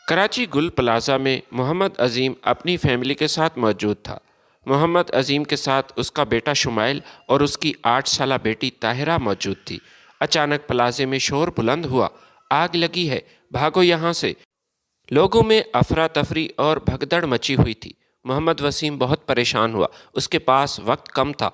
کراچی گل plaza میں محمد عظیم اپنی family کے ساتھ موجود تھا۔ محمد عظیم کے ساتھ اس کا بیٹا شمائل اور اس کی 8 سالہ بیٹی طاہرہ موجود تھی۔ اچانک پلازے میں شور بلند ہوا، آگ لگی ہے، بھاگو یہاں سے۔ لوگوں میں افراتفری اور بھگدڑ مچی ہوئی تھی۔ محمد وسیم بہت پریشان ہوا، اس کے پاس وقت کم تھا۔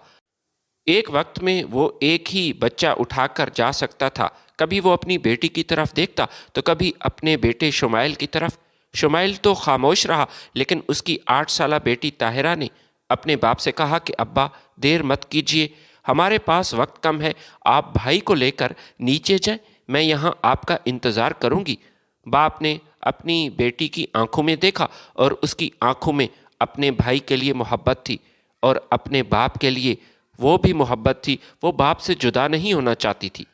ایک وقت میں وہ ایک ہی بچہ اٹھا کر جا سکتا تھا۔ کبھی وہ اپنی بیٹی کی طرف دیکھتا تو کبھی اپنے بیٹے شمائل کی طرف۔ شمائل تو خاموش رہا، لیکن اس کی 8 سالہ بیٹی طاہرہ نے اپنے باپ سے کہا کہ ابا دیر مت کیجیے، ہمارے پاس وقت کم ہے، آپ بھائی کو لے کر نیچے جائیں، میں یہاں آپ کا انتظار کروں گی۔ باپ نے اپنی بیٹی کی آنکھوں میں دیکھا اور اس کی آنکھوں میں اپنے بھائی کے لیے محبت تھی اور اپنے باپ کے لیے وہ بھی محبت تھی۔ وہ باپ سے جدا نہیں ہونا چاہتی تھی۔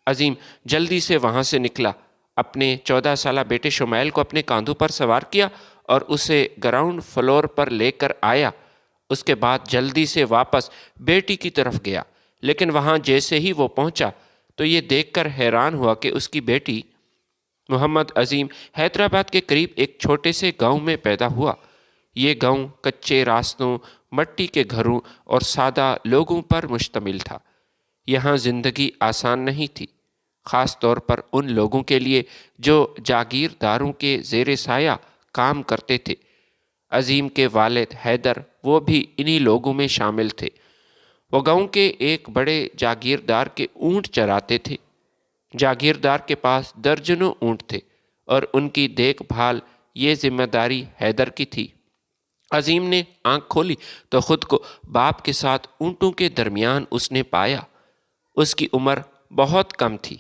عظیم جلدی سے وہاں سے نکلا، اپنے 14 سالہ بیٹے شمائل کو اپنے کاندھوں پر سوار کیا اور اسے گراؤنڈ فلور پر لے کر آیا۔ اس کے بعد جلدی سے واپس بیٹی کی طرف گیا، لیکن وہاں جیسے ہی وہ پہنچا تو یہ دیکھ کر حیران ہوا کہ اس کی بیٹی محمد عظیم حیدرآباد کے قریب ایک چھوٹے سے گاؤں میں پیدا ہوا۔ یہ گاؤں کچے راستوں، مٹی کے گھروں اور سادہ لوگوں پر مشتمل تھا۔ یہاں زندگی آسان نہیں تھی، خاص طور پر ان لوگوں کے لیے جو جاگیرداروں کے زیر سایہ کام کرتے تھے۔ عظیم کے والد حیدر وہ بھی انہی لوگوں میں شامل تھے۔ وہ گاؤں کے ایک بڑے جاگیردار کے اونٹ چراتے تھے۔ جاگیردار کے پاس درجنوں اونٹ تھے اور ان کی دیکھ بھال یہ ذمہ داری حیدر کی تھی۔ عظیم نے آنکھ کھولی تو خود کو باپ کے ساتھ اونٹوں کے درمیان اس نے پایا۔ اس کی عمر بہت کم تھی،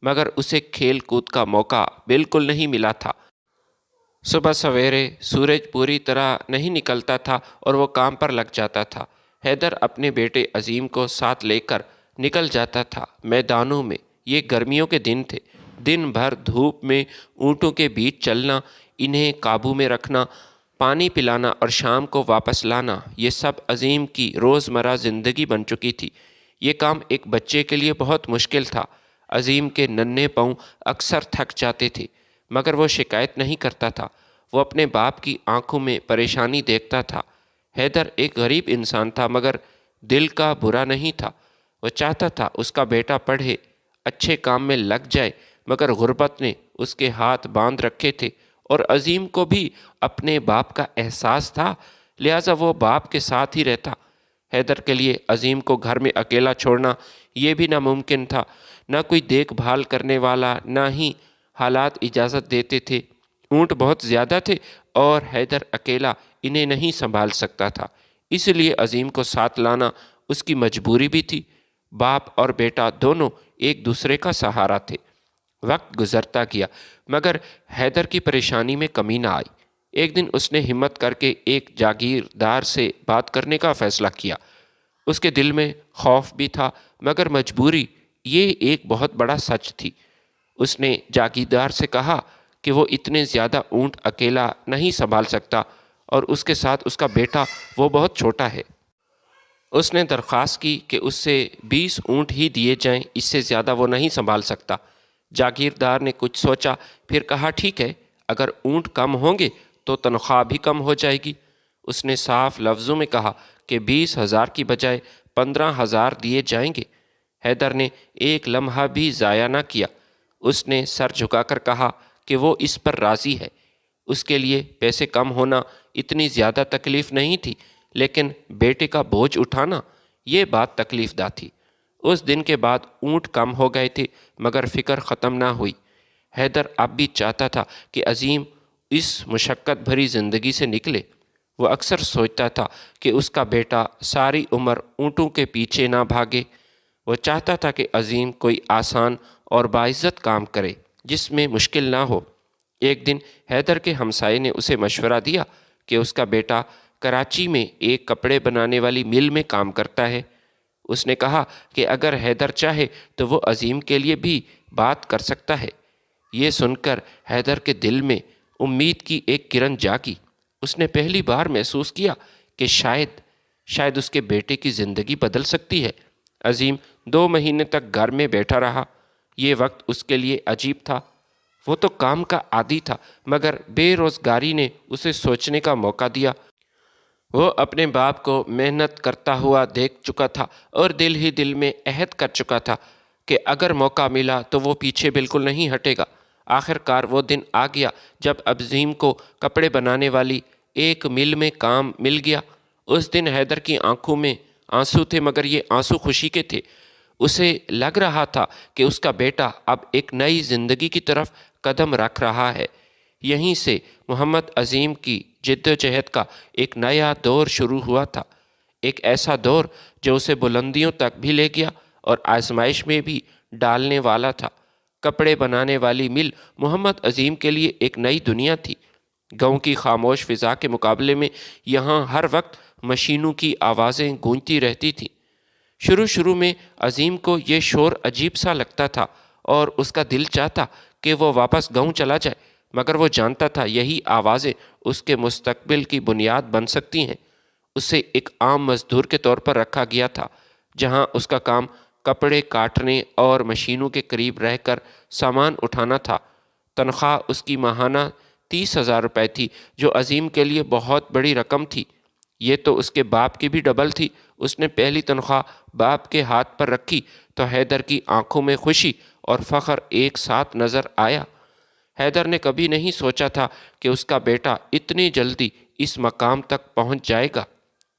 مگر اسے کھیل کود کا موقع بالکل نہیں ملا تھا۔ صبح سویرے سورج پوری طرح نہیں نکلتا تھا اور وہ کام پر لگ جاتا تھا۔ حیدر اپنے بیٹے عظیم کو ساتھ لے کر نکل جاتا تھا میدانوں میں۔ یہ گرمیوں کے دن تھے۔ دن بھر دھوپ میں اونٹوں کے بیچ چلنا، انہیں قابو میں رکھنا، پانی پلانا اور شام کو واپس لانا، یہ سب عظیم کی روزمرہ زندگی بن چکی تھی۔ یہ کام ایک بچے کے لیے بہت مشکل تھا۔ عظیم کے ننھے پاؤں اکثر تھک جاتے تھے، مگر وہ شکایت نہیں کرتا تھا۔ وہ اپنے باپ کی آنکھوں میں پریشانی دیکھتا تھا۔ حیدر ایک غریب انسان تھا، مگر دل کا برا نہیں تھا۔ وہ چاہتا تھا اس کا بیٹا پڑھے، اچھے کام میں لگ جائے، مگر غربت نے اس کے ہاتھ باندھ رکھے تھے اور عظیم کو بھی اپنے باپ کا احساس تھا، لہٰذا وہ باپ کے ساتھ ہی رہتا۔ حیدر کے لیے عظیم کو گھر میں اکیلا چھوڑنا یہ بھی ناممکن تھا۔ نہ کوئی دیکھ بھال کرنے والا، نہ ہی حالات اجازت دیتے تھے۔ اونٹ بہت زیادہ تھے اور حیدر اکیلا انہیں نہیں سنبھال سکتا تھا، اس لیے عظیم کو ساتھ لانا اس کی مجبوری بھی تھی۔ باپ اور بیٹا دونوں ایک دوسرے کا سہارا تھے۔ وقت گزرتا گیا، مگر حیدر کی پریشانی میں کمی نہ آئی۔ ایک دن اس نے ہمت کر کے ایک جاگیردار سے بات کرنے کا فیصلہ کیا۔ اس کے دل میں خوف بھی تھا، مگر مجبوری یہ ایک بہت بڑا سچ تھی۔ اس نے جاگیردار سے کہا کہ وہ اتنے زیادہ اونٹ اکیلا نہیں سنبھال سکتا اور اس کے ساتھ اس کا بیٹا وہ بہت چھوٹا ہے۔ اس نے درخواست کی کہ اس سے 20 اونٹ ہی دیے جائیں، اس سے زیادہ وہ نہیں سنبھال سکتا۔ جاگیردار نے کچھ سوچا، پھر کہا ٹھیک ہے، اگر اونٹ کم ہوں گے تو تنخواہ بھی کم ہو جائے گی۔ اس نے صاف لفظوں میں کہا کہ 20,000 کی بجائے 15,000 دیے جائیں گے۔ حیدر نے ایک لمحہ بھی ضائع نہ کیا۔ اس نے سر جھکا کر کہا کہ وہ اس پر راضی ہے۔ اس کے لیے پیسے کم ہونا اتنی زیادہ تکلیف نہیں تھی، لیکن بیٹے کا بوجھ اٹھانا یہ بات تکلیف دہ تھی۔ اس دن کے بعد اونٹ کم ہو گئے تھے، مگر فکر ختم نہ ہوئی۔ حیدر اب بھی چاہتا تھا کہ عظیم اس مشقت بھری زندگی سے نکلے۔ وہ اکثر سوچتا تھا کہ اس کا بیٹا ساری عمر اونٹوں کے پیچھے نہ بھاگے۔ وہ چاہتا تھا کہ عظیم کوئی آسان اور باعزت کام کرے جس میں مشکل نہ ہو۔ ایک دن حیدر کے ہمسائے نے اسے مشورہ دیا کہ اس کا بیٹا کراچی میں ایک کپڑے بنانے والی مل میں کام کرتا ہے۔ اس نے کہا کہ اگر حیدر چاہے تو وہ عظیم کے لیے بھی بات کر سکتا ہے۔ یہ سن کر حیدر کے دل میں امید کی ایک کرن جاگی۔ اس نے پہلی بار محسوس کیا کہ شاید اس کے بیٹے کی زندگی بدل سکتی ہے۔ عظیم 2 مہینے تک گھر میں بیٹھا رہا۔ یہ وقت اس کے لیے عجیب تھا۔ وہ تو کام کا عادی تھا، مگر بے روزگاری نے اسے سوچنے کا موقع دیا۔ وہ اپنے باپ کو محنت کرتا ہوا دیکھ چکا تھا اور دل ہی دل میں عہد کر چکا تھا کہ اگر موقع ملا تو وہ پیچھے بالکل نہیں ہٹے گا۔ آخر کار وہ دن آ گیا جب عظیم کو کپڑے بنانے والی ایک مل میں کام مل گیا۔ اس دن حیدر کی آنکھوں میں آنسو تھے، مگر یہ آنسو خوشی کے تھے۔ اسے لگ رہا تھا کہ اس کا بیٹا اب ایک نئی زندگی کی طرف قدم رکھ رہا ہے۔ یہیں سے محمد عظیم کی جد و جہد کا ایک نیا دور شروع ہوا تھا، ایک ایسا دور جو اسے بلندیوں تک بھی لے گیا اور آزمائش میں بھی ڈالنے والا تھا۔ کپڑے بنانے والی مل محمد عظیم کے لیے ایک نئی دنیا تھی۔ گاؤں کی خاموش فضا کے مقابلے میں یہاں ہر وقت مشینوں کی آوازیں گونجتی رہتی تھیں۔ شروع میں عظیم کو یہ شور عجیب سا لگتا تھا اور اس کا دل چاہتا کہ وہ واپس گاؤں چلا جائے، مگر وہ جانتا تھا یہی آوازیں اس کے مستقبل کی بنیاد بن سکتی ہیں۔ اسے ایک عام مزدور کے طور پر رکھا گیا تھا، جہاں اس کا کام کپڑے کاٹنے اور مشینوں کے قریب رہ کر سامان اٹھانا تھا۔ تنخواہ اس کی ماہانہ 30,000 روپے تھی، جو عظیم کے لیے بہت بڑی رقم تھی۔ یہ تو اس کے باپ کی بھی ڈبل تھی۔ اس نے پہلی تنخواہ باپ کے ہاتھ پر رکھی تو حیدر کی آنکھوں میں خوشی اور فخر ایک ساتھ نظر آیا۔ حیدر نے کبھی نہیں سوچا تھا کہ اس کا بیٹا اتنی جلدی اس مقام تک پہنچ جائے گا۔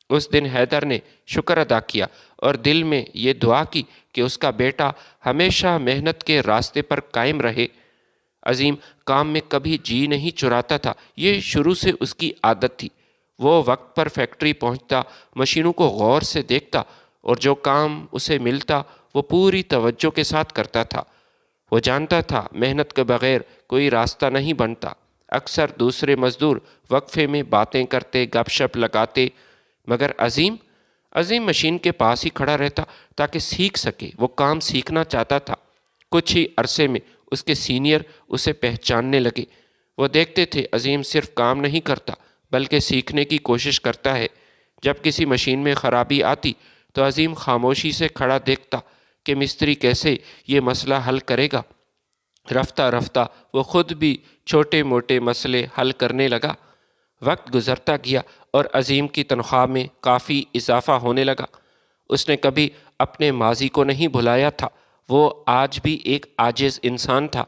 اس دن حیدر نے شکر ادا کیا اور دل میں یہ دعا کی کہ اس کا بیٹا ہمیشہ محنت کے راستے پر قائم رہے۔ عظیم کام میں کبھی جی نہیں چراتا تھا، یہ شروع سے اس کی عادت تھی۔ وہ وقت پر فیکٹری پہنچتا، مشینوں کو غور سے دیکھتا اور جو کام اسے ملتا وہ پوری توجہ کے ساتھ کرتا تھا۔ وہ جانتا تھا محنت کے بغیر کوئی راستہ نہیں بنتا۔ اکثر دوسرے مزدور وقفے میں باتیں کرتے، گپ شپ لگاتے، مگر عظیم مشین کے پاس ہی کھڑا رہتا تاکہ سیکھ سکے۔ وہ کام سیکھنا چاہتا تھا۔ کچھ ہی عرصے میں اس کے سینئر اسے پہچاننے لگے۔ وہ دیکھتے تھے عظیم صرف کام نہیں کرتا بلکہ سیکھنے کی کوشش کرتا ہے۔ جب کسی مشین میں خرابی آتی تو عظیم خاموشی سے کھڑا دیکھتا کہ مستری کیسے یہ مسئلہ حل کرے گا۔ رفتہ رفتہ وہ خود بھی چھوٹے موٹے مسئلے حل کرنے لگا۔ وقت گزرتا گیا اور عظیم کی تنخواہ میں کافی اضافہ ہونے لگا۔ اس نے کبھی اپنے ماضی کو نہیں بھلایا تھا۔ وہ آج بھی ایک عاجز انسان تھا۔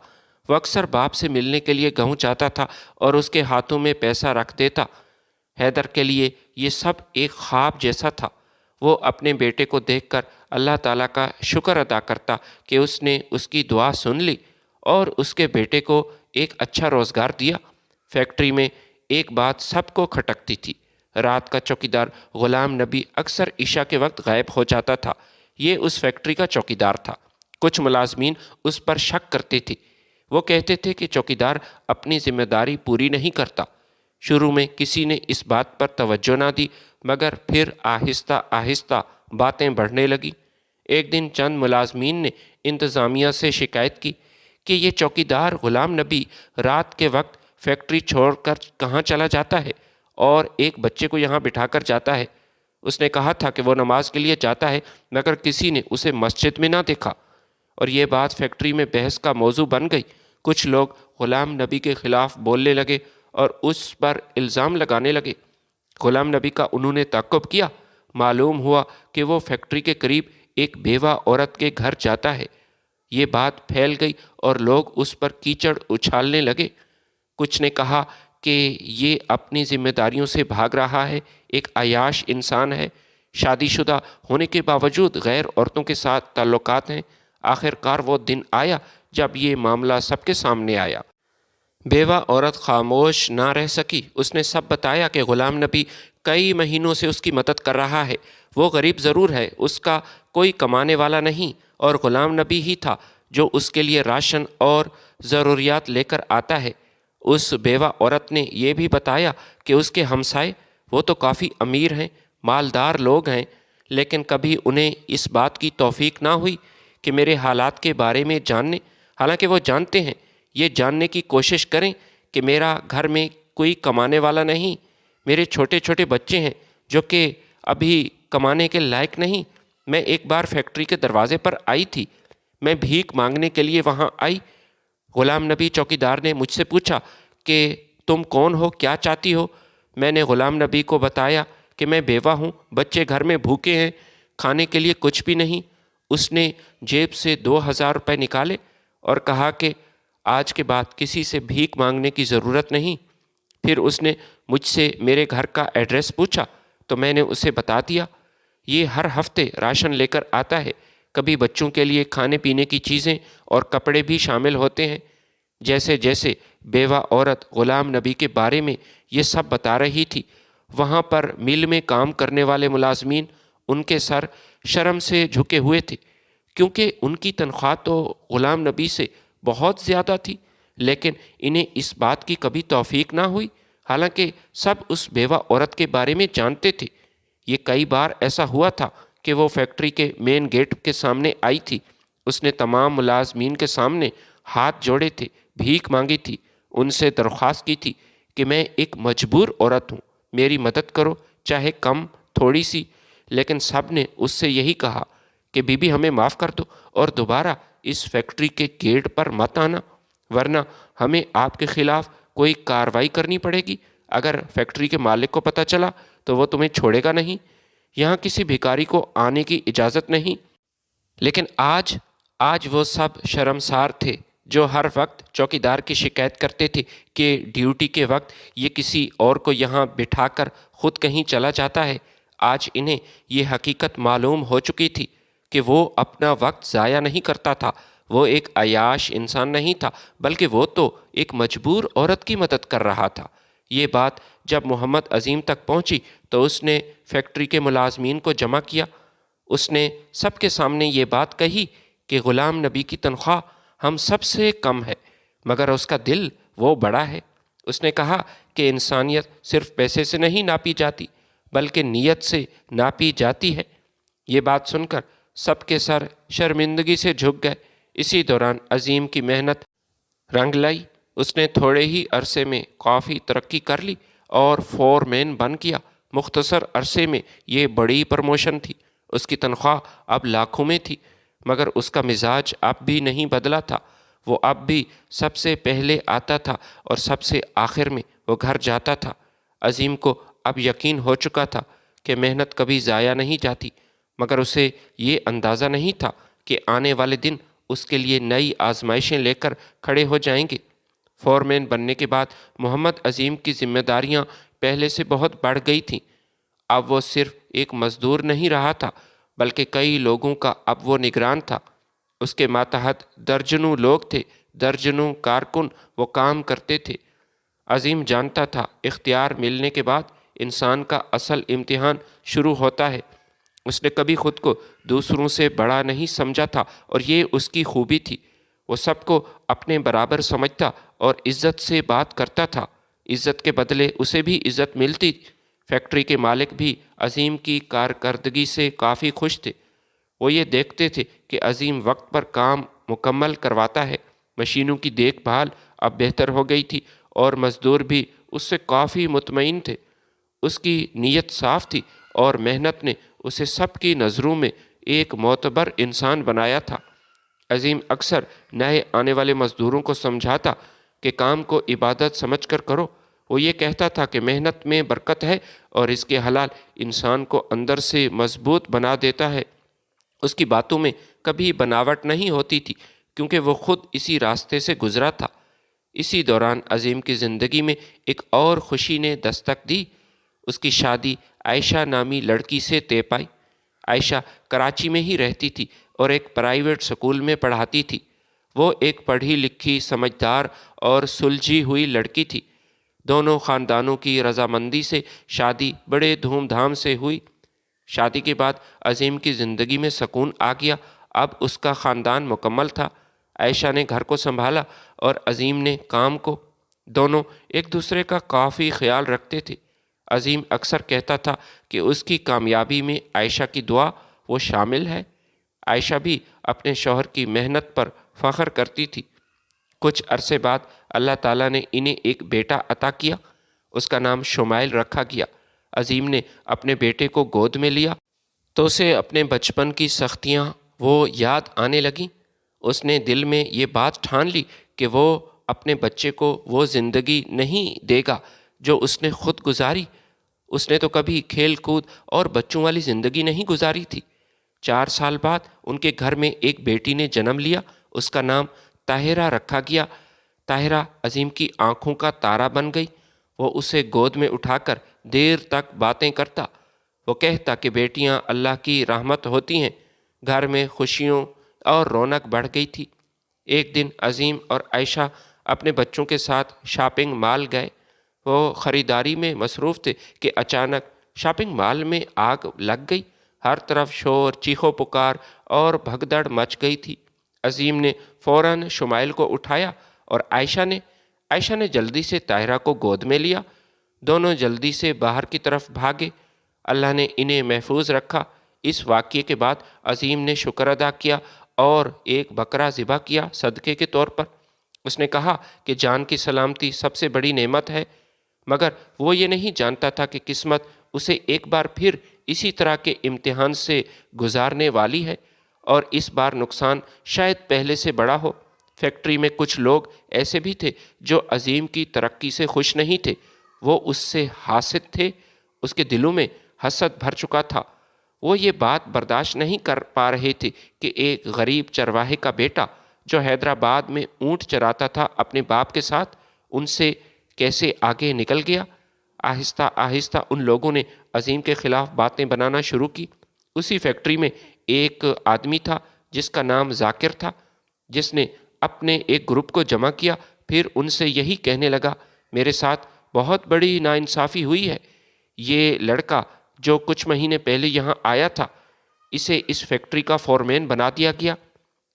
وہ اکثر باپ سے ملنے کے لیے گاؤں جاتا تھا اور اس کے ہاتھوں میں پیسہ رکھ دیتا۔ حیدر کے لیے یہ سب ایک خواب جیسا تھا۔ وہ اپنے بیٹے کو دیکھ کر اللہ تعالیٰ کا شکر ادا کرتا کہ اس نے اس کی دعا سن لی اور اس کے بیٹے کو ایک اچھا روزگار دیا۔ فیکٹری میں ایک بات سب کو کھٹکتی تھی۔ رات کا چوکیدار غلام نبی اکثر عشاء کے وقت غائب ہو جاتا تھا۔ یہ اس فیکٹری کا چوکیدار تھا۔ کچھ ملازمین اس پر شک کرتے تھے۔ وہ کہتے تھے کہ چوکیدار اپنی ذمہ داری پوری نہیں کرتا۔ شروع میں کسی نے اس بات پر توجہ نہ دی، مگر پھر آہستہ آہستہ باتیں بڑھنے لگیں۔ ایک دن چند ملازمین نے انتظامیہ سے شکایت کی کہ یہ چوکیدار غلام نبی رات کے وقت فیکٹری چھوڑ کر کہاں چلا جاتا ہے اور ایک بچے کو یہاں بٹھا کر جاتا ہے۔ اس نے کہا تھا کہ وہ نماز کے لیے جاتا ہے، مگر کسی نے اسے مسجد میں نہ دیکھا، اور یہ بات فیکٹری میں بحث کا موضوع بن گئی۔ کچھ لوگ غلام نبی کے خلاف بولنے لگے اور اس پر الزام لگانے لگے۔ غلام نبی کا انہوں نے تعقب کیا۔ معلوم ہوا کہ وہ فیکٹری کے قریب ایک بیوہ عورت کے گھر جاتا ہے۔ یہ بات پھیل گئی اور لوگ اس پر کیچڑ اچھالنے لگے۔ کچھ نے کہا کہ یہ اپنی ذمہ داریوں سے بھاگ رہا ہے، ایک عیاش انسان ہے، شادی شدہ ہونے کے باوجود غیر عورتوں کے ساتھ تعلقات ہیں۔ آخر کار وہ دن آیا جب یہ معاملہ سب کے سامنے آیا۔ بیوہ عورت خاموش نہ رہ سکی۔ اس نے سب بتایا کہ غلام نبی کئی مہینوں سے اس کی مدد کر رہا ہے۔ وہ غریب ضرور ہے، اس کا کوئی کمانے والا نہیں، اور غلام نبی ہی تھا جو اس کے لیے راشن اور ضروریات لے کر آتا ہے۔ اس بیوہ عورت نے یہ بھی بتایا کہ اس کے ہمسائے، وہ تو کافی امیر ہیں، مالدار لوگ ہیں، لیکن کبھی انہیں اس بات کی توفیق نہ ہوئی کہ میرے حالات کے بارے میں جاننے، حالانکہ وہ جانتے ہیں، یہ جاننے کی کوشش کریں کہ میرا گھر میں کوئی کمانے والا نہیں، میرے چھوٹے چھوٹے بچے ہیں جو کہ ابھی کمانے کے لائق نہیں۔ میں ایک بار فیکٹری کے دروازے پر آئی تھی، میں بھیک مانگنے کے لیے وہاں آئی۔ غلام نبی چوکیدار نے مجھ سے پوچھا کہ تم کون ہو، کیا چاہتی ہو؟ میں نے غلام نبی کو بتایا کہ میں بیوہ ہوں، بچے گھر میں بھوکے ہیں، کھانے کے لیے کچھ بھی نہیں۔ اس نے جیب سے 2000 روپے نکالے اور کہا کہ آج کے بعد کسی سے بھیک مانگنے کی ضرورت نہیں۔ پھر اس نے مجھ سے میرے گھر کا ایڈریس پوچھا تو میں نے اسے بتا دیا۔ یہ ہر ہفتے راشن لے کر آتا ہے، کبھی بچوں کے لیے کھانے پینے کی چیزیں اور کپڑے بھی شامل ہوتے ہیں۔ جیسے جیسے بیوہ عورت غلام نبی کے بارے میں یہ سب بتا رہی تھی، وہاں پر مل میں کام کرنے والے ملازمین ان کے سر شرم سے جھکے ہوئے تھے، کیونکہ ان کی تنخواہ تو غلام نبی سے بہت زیادہ تھی، لیکن انہیں اس بات کی کبھی توفیق نہ ہوئی، حالانکہ سب اس بیوہ عورت کے بارے میں جانتے تھے۔ یہ کئی بار ایسا ہوا تھا کہ وہ فیکٹری کے مین گیٹ کے سامنے آئی تھی، اس نے تمام ملازمین کے سامنے ہاتھ جوڑے تھے، بھیک مانگی تھی، ان سے درخواست کی تھی کہ میں ایک مجبور عورت ہوں، میری مدد کرو، چاہے کم تھوڑی سی۔ لیکن سب نے اس سے یہی کہا کہ بی بی ہمیں معاف کر دو اور دوبارہ اس فیکٹری کے گیٹ پر مت آنا، ورنہ ہمیں آپ کے خلاف کوئی کارروائی کرنی پڑے گی۔ اگر فیکٹری کے مالک کو پتہ چلا تو وہ تمہیں چھوڑے گا نہیں، یہاں کسی بھکاری کو آنے کی اجازت نہیں۔ لیکن آج وہ سب شرمسار تھے جو ہر وقت چوکیدار کی شکایت کرتے تھے کہ ڈیوٹی کے وقت یہ کسی اور کو یہاں بٹھا کر خود کہیں چلا جاتا ہے۔ آج انہیں یہ حقیقت معلوم ہو چکی تھی کہ وہ اپنا وقت ضائع نہیں کرتا تھا، وہ ایک عیاش انسان نہیں تھا، بلکہ وہ تو ایک مجبور عورت کی مدد کر رہا تھا۔ یہ بات جب محمد عظیم تک پہنچی تو اس نے فیکٹری کے ملازمین کو جمع کیا۔ اس نے سب کے سامنے یہ بات کہی کہ غلام نبی کی تنخواہ ہم سب سے کم ہے، مگر اس کا دل وہ بڑا ہے۔ اس نے کہا کہ انسانیت صرف پیسے سے نہیں ناپی جاتی، بلکہ نیت سے ناپی جاتی ہے۔ یہ بات سن کر سب کے سر شرمندگی سے جھک گئے۔ اسی دوران عظیم کی محنت رنگ لائی، اس نے تھوڑے ہی عرصے میں کافی ترقی کر لی اور فور مین بن گیا۔ مختصر عرصے میں یہ بڑی پروموشن تھی۔ اس کی تنخواہ اب لاکھوں میں تھی، مگر اس کا مزاج اب بھی نہیں بدلا تھا۔ وہ اب بھی سب سے پہلے آتا تھا اور سب سے آخر میں وہ گھر جاتا تھا۔ عظیم کو اب یقین ہو چکا تھا کہ محنت کبھی ضائع نہیں جاتی، مگر اسے یہ اندازہ نہیں تھا کہ آنے والے دن اس کے لیے نئی آزمائشیں لے کر کھڑے ہو جائیں گے۔ فورمین بننے کے بعد محمد عظیم کی ذمہ داریاں پہلے سے بہت بڑھ گئی تھیں۔ اب وہ صرف ایک مزدور نہیں رہا تھا، بلکہ کئی لوگوں کا اب وہ نگران تھا۔ اس کے ماتحت درجنوں لوگ تھے، درجنوں کارکن وہ کام کرتے تھے۔ عظیم جانتا تھا اختیار ملنے کے بعد انسان کا اصل امتحان شروع ہوتا ہے۔ اس نے کبھی خود کو دوسروں سے بڑا نہیں سمجھا تھا اور یہ اس کی خوبی تھی۔ وہ سب کو اپنے برابر سمجھتا اور عزت سے بات کرتا تھا۔ عزت کے بدلے اسے بھی عزت ملتی۔ فیکٹری کے مالک بھی عظیم کی کارکردگی سے کافی خوش تھے۔ وہ یہ دیکھتے تھے کہ عظیم وقت پر کام مکمل کرواتا ہے۔ مشینوں کی دیکھ بھال اب بہتر ہو گئی تھی اور مزدور بھی اس سے کافی مطمئن تھے۔ اس کی نیت صاف تھی اور محنت نے اسے سب کی نظروں میں ایک معتبر انسان بنایا تھا۔ عظیم اکثر نئے آنے والے مزدوروں کو سمجھاتا کہ کام کو عبادت سمجھ کر کرو۔ وہ یہ کہتا تھا کہ محنت میں برکت ہے اور اس کے حلال انسان کو اندر سے مضبوط بنا دیتا ہے۔ اس کی باتوں میں کبھی بناوٹ نہیں ہوتی تھی، کیونکہ وہ خود اسی راستے سے گزرا تھا۔ اسی دوران عظیم کی زندگی میں ایک اور خوشی نے دستک دی۔ اس کی شادی عائشہ نامی لڑکی سے طے پائی۔ عائشہ کراچی میں ہی رہتی تھی اور ایک پرائیویٹ سکول میں پڑھاتی تھی۔ وہ ایک پڑھی لکھی، سمجھدار اور سلجھی ہوئی لڑکی تھی۔ دونوں خاندانوں کی رضامندی سے شادی بڑے دھوم دھام سے ہوئی۔ شادی کے بعد عظیم کی زندگی میں سکون آ گیا۔ اب اس کا خاندان مکمل تھا۔ عائشہ نے گھر کو سنبھالا اور عظیم نے کام کو۔ دونوں ایک دوسرے کا کافی خیال رکھتے تھے۔ عظیم اکثر کہتا تھا کہ اس کی کامیابی میں عائشہ کی دعا وہ شامل ہے۔ عائشہ بھی اپنے شوہر کی محنت پر فخر کرتی تھی۔ کچھ عرصے بعد اللہ تعالیٰ نے انہیں ایک بیٹا عطا کیا۔ اس کا نام شمائل رکھا گیا۔ عظیم نے اپنے بیٹے کو گود میں لیا تو اسے اپنے بچپن کی سختیاں وہ یاد آنے لگیں۔ اس نے دل میں یہ بات ٹھان لی کہ وہ اپنے بچے کو وہ زندگی نہیں دے گا جو اس نے خود گزاری۔ اس نے تو کبھی کھیل کود اور بچوں والی زندگی نہیں گزاری تھی۔ 4 سال بعد ان کے گھر میں ایک بیٹی نے جنم لیا، اس کا نام طاہرہ رکھا گیا۔ طاہرہ عظیم کی آنکھوں کا تارا بن گئی۔ وہ اسے گود میں اٹھا کر دیر تک باتیں کرتا۔ وہ کہتا کہ بیٹیاں اللہ کی رحمت ہوتی ہیں۔ گھر میں خوشیوں اور رونق بڑھ گئی تھی۔ ایک دن عظیم اور عائشہ اپنے بچوں کے ساتھ شاپنگ مال گئے۔ وہ خریداری میں مصروف تھے کہ اچانک شاپنگ مال میں آگ لگ گئی۔ ہر طرف شور، چیخو پکار اور بھگدڑ مچ گئی تھی۔ عظیم نے فوراً شمائل کو اٹھایا اور عائشہ نے جلدی سے طاہرہ کو گود میں لیا۔ دونوں جلدی سے باہر کی طرف بھاگے۔ اللہ نے انہیں محفوظ رکھا۔ اس واقعے کے بعد عظیم نے شکر ادا کیا اور ایک بکرا ذبح کیا صدقے کے طور پر۔ اس نے کہا کہ جان کی سلامتی سب سے بڑی نعمت ہے، مگر وہ یہ نہیں جانتا تھا کہ قسمت اسے ایک بار پھر اسی طرح کے امتحان سے گزارنے والی ہے، اور اس بار نقصان شاید پہلے سے بڑا ہو۔ فیکٹری میں کچھ لوگ ایسے بھی تھے جو عظیم کی ترقی سے خوش نہیں تھے۔ وہ اس سے حاسد تھے، اس کے دلوں میں حسد بھر چکا تھا۔ وہ یہ بات برداشت نہیں کر پا رہے تھے کہ ایک غریب چرواہے کا بیٹا جو حیدرآباد میں اونٹ چراتا تھا اپنے باپ کے ساتھ، ان سے کیسے آگے نکل گیا۔ آہستہ آہستہ ان لوگوں نے عظیم کے خلاف باتیں بنانا شروع کی۔ اسی فیکٹری میں ایک آدمی تھا جس کا نام ذاکر تھا، جس نے اپنے ایک گروپ کو جمع کیا، پھر ان سے یہی کہنے لگا، میرے ساتھ بہت بڑی ناانصافی ہوئی ہے۔ یہ لڑکا جو کچھ مہینے پہلے یہاں آیا تھا، اسے اس فیکٹری کا فورمین بنا دیا گیا۔